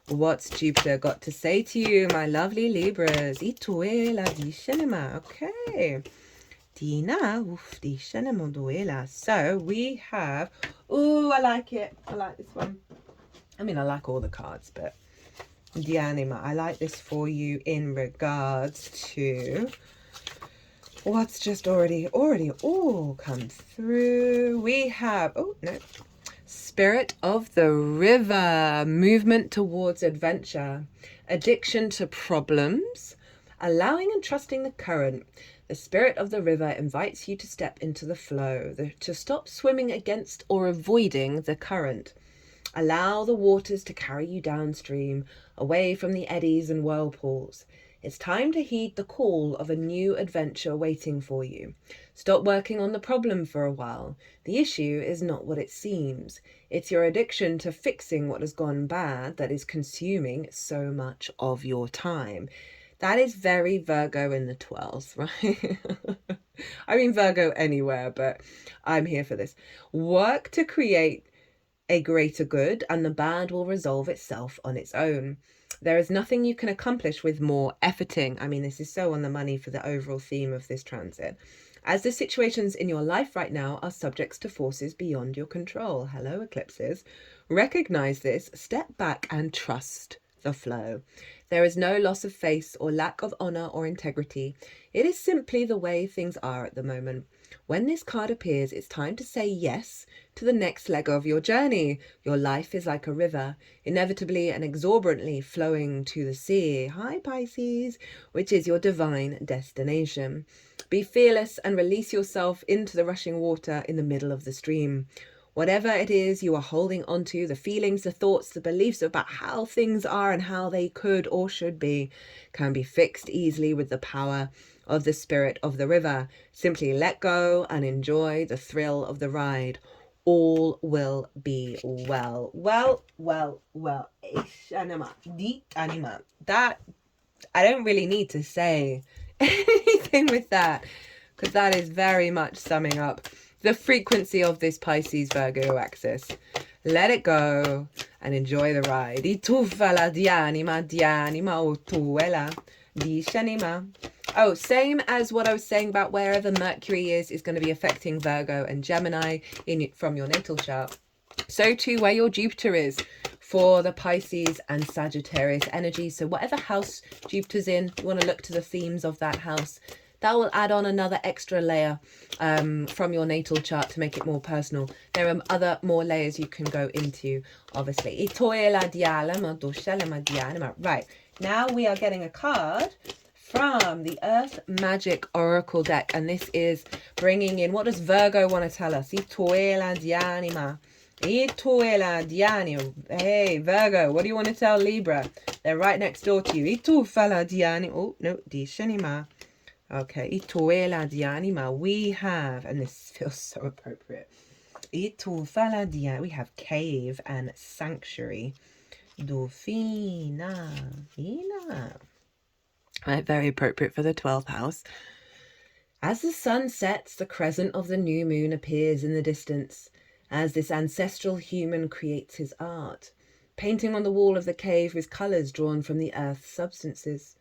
What's Jupiter got to say to you, my lovely Libras? Okay. So we have, I like it. I like this one. I mean, I like all the cards, but Dianima, I like this for you in regards to what's just already all come through. We have, Spirit of the River, movement towards adventure, addiction to problems, allowing and trusting the current. The Spirit of the River invites you to step into the flow, to stop swimming against or avoiding the current. Allow the waters to carry you downstream, away from the eddies and whirlpools. It's time to heed the call of a new adventure waiting for you. Stop working on the problem for a while. The issue is not what it seems. It's your addiction to fixing what has gone bad that is consuming so much of your time. That is very Virgo in the 12th, right? I mean, Virgo anywhere, but I'm here for this. Work to create a greater good, and the bad will resolve itself on its own. There is nothing you can accomplish with more efforting. I mean, this is so on the money for the overall theme of this transit. As the situations in your life right now are subjects to forces beyond your control. Hello, eclipses. Recognize this, step back and trust the flow. There is no loss of face or lack of honor or integrity. It is simply the way things are at the moment. When this card appears, it's time to say yes to the next leg of your journey. Your life is like a river, inevitably and exorbitantly flowing to the sea. Hi, Pisces, which is your divine destination. Be fearless and release yourself into the rushing water in the middle of the stream. Whatever it is you are holding onto, the feelings, the thoughts, the beliefs about how things are and how they could or should be, can be fixed easily with the power of the Spirit of the River. Simply let go and enjoy the thrill of the ride. All will be well. Well. That, I don't really need to say anything with that, because that is very much summing up the frequency of this Pisces Virgo axis. Let it go and enjoy the ride. I tu fala di anima, o tu ela di shanima. Oh, same as what I was saying about wherever Mercury is going to be affecting Virgo and Gemini from your natal chart. So too where your Jupiter is for the Pisces and Sagittarius energy. So whatever house Jupiter's in, you want to look to the themes of that house. That will add on another extra layer from your natal chart to make it more personal. There are other more layers you can go into, obviously. Right, now we are getting a card from the Earth Magic Oracle deck. And this is bringing in, what does Virgo want to tell us? Hey, Virgo, what do you want to tell Libra? They're right next door to you. Oh, no, di shanima. Okay, ituela di anima, we have, and this feels so appropriate. We have cave and sanctuary. Dufina. Right, very appropriate for the 12th house. As the sun sets, the crescent of the new moon appears in the distance, as this ancestral human creates his art, painting on the wall of the cave with colours drawn from the earth's substances.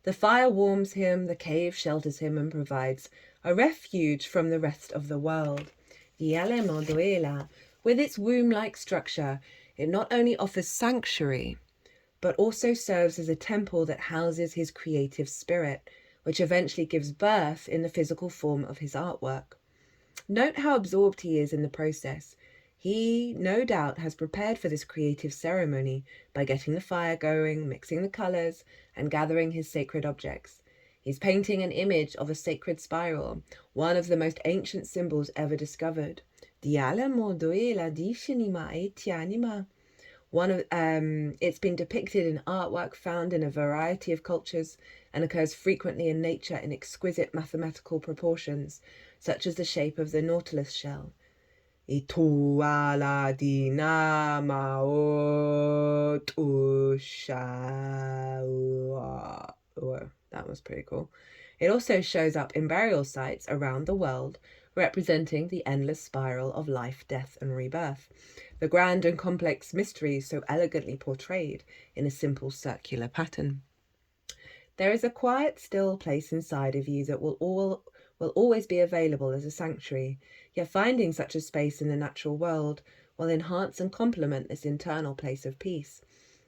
The fire warms him, the cave shelters him and provides a refuge from the rest of the world. With its womb-like structure, it not only offers sanctuary, but also serves as a temple that houses his creative spirit, which eventually gives birth in the physical form of his artwork. Note how absorbed he is in the process. He, no doubt, has prepared for this creative ceremony by getting the fire going, mixing the colours, and gathering his sacred objects. He's painting an image of a sacred spiral, one of the most ancient symbols ever discovered. It's been depicted in artwork found in a variety of cultures and occurs frequently in nature in exquisite mathematical proportions, such as the shape of the nautilus shell. That was pretty cool. It also shows up in burial sites around the world, representing the endless spiral of life, death, and rebirth. The grand and complex mysteries so elegantly portrayed in a simple circular pattern. There is a quiet, still place inside of you that will always be available as a sanctuary, yet finding such a space in the natural world will enhance and complement this internal place of peace.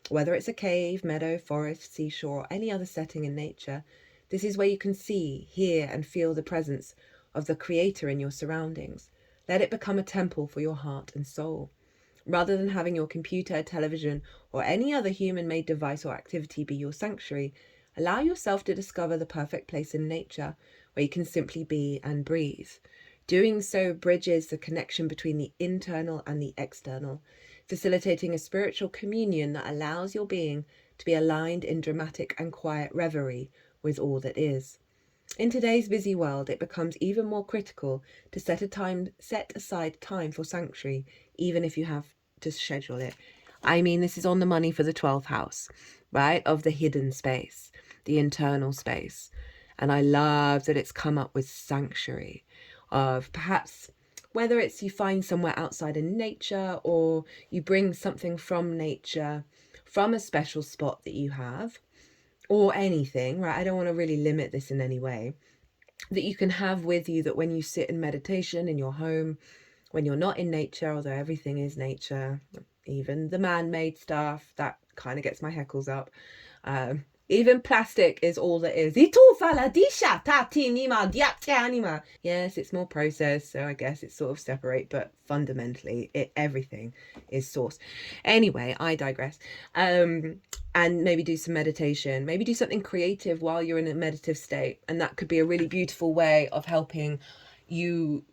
Whether it's a cave, meadow, forest, seashore, or any other setting in nature, this is where you can see, hear, and feel the presence of the Creator in your surroundings. Let it become a temple for your heart and soul. Rather than having your computer, television, or any other human-made device or activity be your sanctuary, allow yourself to discover the perfect place in nature where you can simply be and breathe. Doing so bridges the connection between the internal and the external, facilitating a spiritual communion that allows your being to be aligned in dramatic and quiet reverie with all that is. In today's busy world, it becomes even more critical to set aside time for sanctuary, even if you have to schedule it. I mean, this is on the money for the 12th house, right? Of the hidden space, the internal space. And I love that it's come up with sanctuary of perhaps whether it's you find somewhere outside in nature or you bring something from nature, from a special spot that you have, or anything, right? I don't want to really limit this in any way, that you can have with you, that when you sit in meditation in your home, when you're not in nature, although everything is nature, even the man-made stuff, that kind of gets my heckles up. Even plastic is all that is. Yes, it's more processed, so I guess it's sort of separate, but fundamentally, everything is source. Anyway, I digress. And maybe do some meditation, maybe do something creative while you're in a meditative state. And that could be a really beautiful way of helping you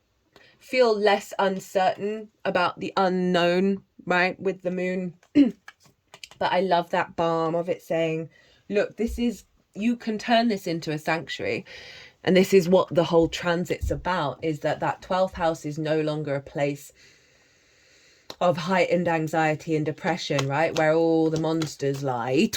feel less uncertain about the unknown, right, with the moon. But I love that balm of it saying, look, you can turn this into a sanctuary. And this is what the whole transit's about, is that 12th house is no longer a place of heightened anxiety and depression, right? Where all the monsters lie.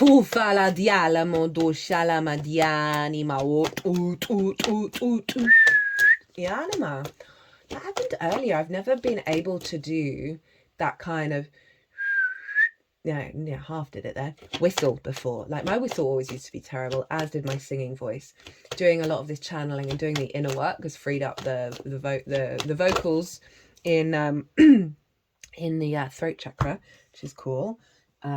That happened earlier. I've never been able to do that kind of, yeah, half did it there, whistle before. Like my whistle always used to be terrible, as did my singing voice. Doing a lot of this channeling and doing the inner work has freed up the vocals in in the throat chakra, which is cool. So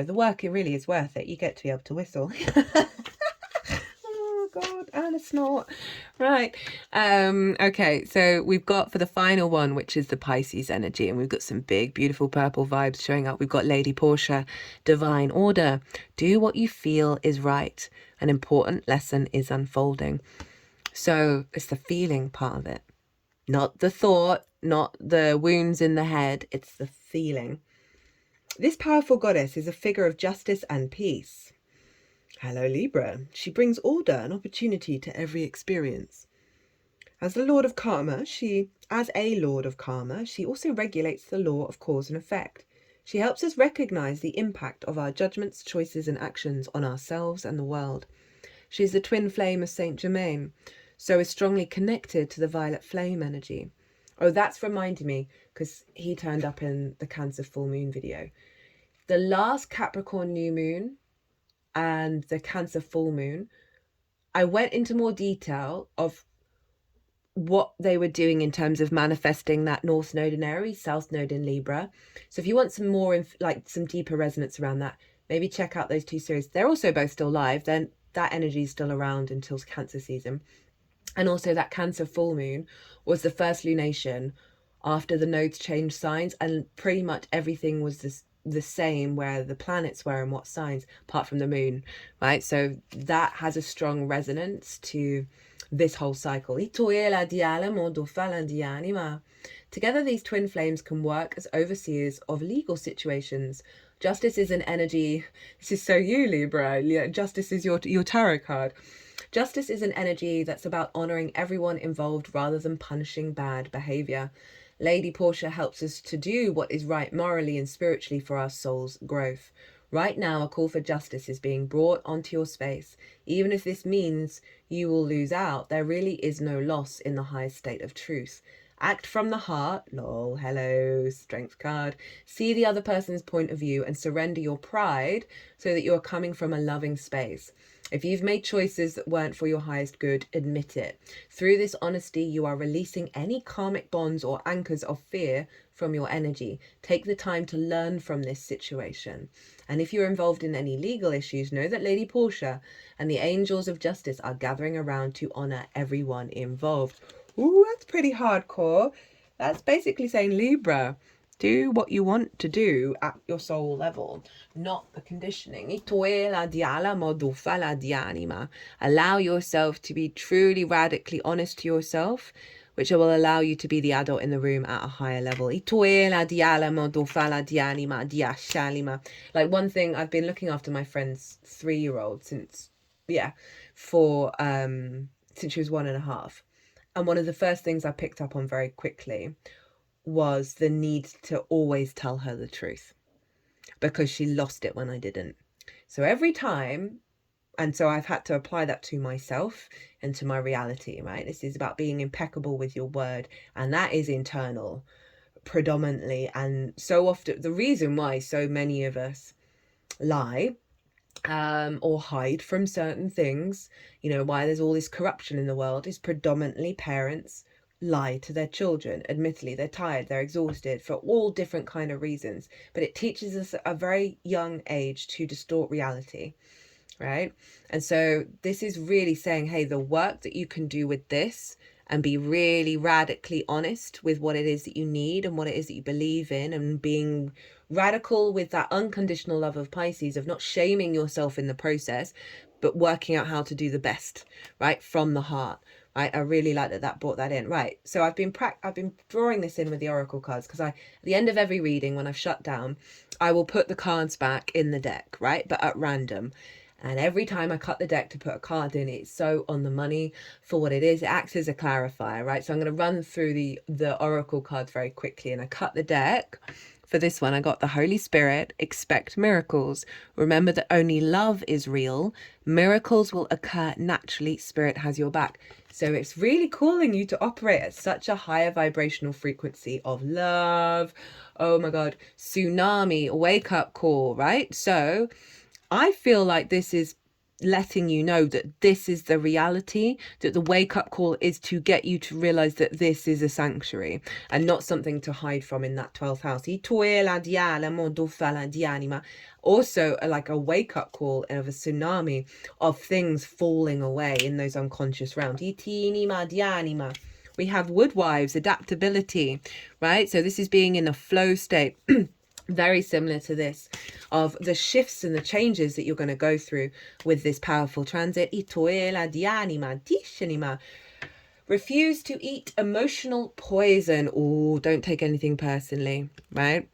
the work, it really is worth it. You get to be able to whistle. Oh God, and a snort. Right. Okay, so we've got for the final one, which is the Pisces energy, and we've got some big, beautiful purple vibes showing up. We've got Lady Portia, divine order. Do what you feel is right. An important lesson is unfolding. So it's the feeling part of it. Not the thought, not the wounds in the head, it's the feeling. This powerful goddess is a figure of justice and peace. Hello, Libra. She brings order and opportunity to every experience. As a lord of karma, she also regulates the law of cause and effect. She helps us recognize the impact of our judgments, choices, and actions on ourselves and the world. She is the twin flame of Saint Germain, so is strongly connected to the violet flame energy. Oh, that's reminded me, because he turned up in the Cancer full moon video. The last Capricorn new moon and the Cancer full moon, I went into more detail of what they were doing in terms of manifesting that North Node in Aries, South Node in Libra. So if you want some more, some deeper resonance around that, maybe check out those two series. They're also both still live. Then that energy is still around until Cancer season. And also that Cancer full moon was the first lunation after the nodes changed signs, and pretty much everything was the same where the planets were and what signs, apart from the moon, right? So that has a strong resonance to this whole cycle. Together, these twin flames can work as overseers of legal situations. Justice is an energy. This is so you, Libra. Yeah, justice is your tarot card. Justice is an energy that's about honoring everyone involved rather than punishing bad behavior. Lady Portia helps us to do what is right morally and spiritually for our soul's growth. Right now, a call for justice is being brought onto your space. Even if this means you will lose out, there really is no loss in the highest state of truth. Act from the heart, lol, hello, strength card. See the other person's point of view and surrender your pride so that you are coming from a loving space. If you've made choices that weren't for your highest good, admit it. Through this honesty, you are releasing any karmic bonds or anchors of fear from your energy. Take the time to learn from this situation. And if you're involved in any legal issues, know that Lady Portia and the angels of justice are gathering around to honor everyone involved. Ooh, that's pretty hardcore. That's basically saying, Libra, do what you want to do at your soul level, not the conditioning. Allow yourself to be truly radically honest to yourself, which will allow you to be the adult in the room at a higher level. Like one thing, I've been looking after my friend's 3-year-old since she was 1.5. And one of the first things I picked up on very quickly was the need to always tell her the truth, because she lost it when I didn't. So every time, and so I've had to apply that to myself and to my reality, right? This is about being impeccable with your word, and that is internal predominantly. And so often, the reason why so many of us lie or hide from certain things, why there's all this corruption in the world, is predominantly parents lie to their children. Admittedly, they're tired, they're exhausted for all different kind of reasons, but it teaches us at a very young age to distort reality, right? And so this is really saying, hey, the work that you can do with this and be really radically honest with what it is that you need and what it is that you believe in, and being radical with that unconditional love of Pisces, of not shaming yourself in the process, but working out how to do the best, right, from the heart. Right, I really like that brought that in. Right, so I've been drawing this in with the oracle cards, because at the end of every reading, when I've shut down, I will put the cards back in the deck, right, but at random. And every time I cut the deck to put a card in, it's so on the money for what it is. It acts as a clarifier, right? So I'm going to run through the oracle cards very quickly, and I cut the deck For this one, I got the Holy Spirit, expect miracles. Remember that only love is real. Miracles will occur naturally. Spirit has your back. So it's really calling you to operate at such a higher vibrational frequency of love. Oh my God. Tsunami, wake up call, right? So I feel like this is letting you know that this is the reality, that the wake-up call is to get you to realize that this is a sanctuary and not something to hide from in that 12th house. Also like a wake-up call of a tsunami of things falling away in those unconscious realms. We have woodwives, adaptability, right? So this is being in a flow state. Very similar to this, of the shifts and the changes that you're going to go through with this powerful transit. Refuse to eat emotional poison. Oh, don't take anything personally, right?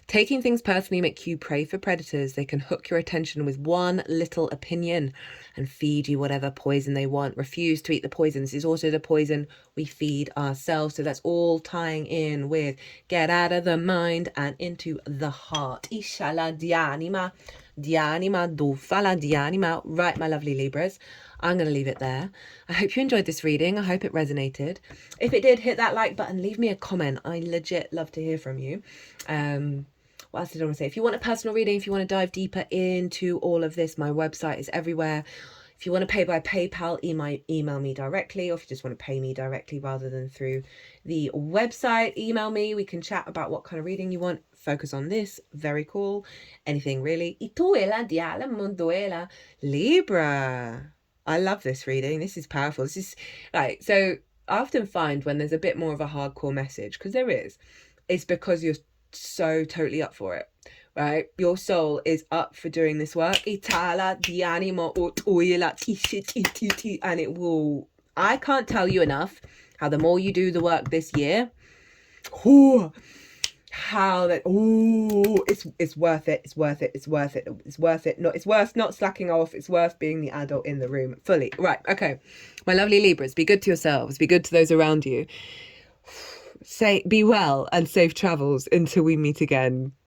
Taking things personally make you prey for predators. They can hook your attention with one little opinion and feed you whatever poison they want. Refuse to eat the poison. This is also the poison we feed ourselves. So that's all tying in with get out of the mind and into the heart. Ishala dianima, dianima, dufala dianima. Right, my lovely Libras. I'm going to leave it there. I hope you enjoyed this reading. I hope it resonated. If it did, hit that like button. Leave me a comment. I legit love to hear from you. What else did I want to say? If you want a personal reading, if you want to dive deeper into all of this, my website is everywhere. If you want to pay by PayPal, email me directly. Or if you just want to pay me directly rather than through the website, email me. We can chat about what kind of reading you want. Focus on this. Very cool. Anything really. Libra. I love this reading. This is powerful. This is right. So I often find when there's a bit more of a hardcore message, because there is, it's because you're so totally up for it, right? Your soul is up for doing this work. And it will, I can't tell you enough how the more you do the work this year, how that it's worth it, it's worth it, it's worth it, it's worth it. It's worth not slacking off, it's worth being the adult in the room fully. Right, okay, my lovely Libras, be good to yourselves, be good to those around you. Be well and safe travels until we meet again.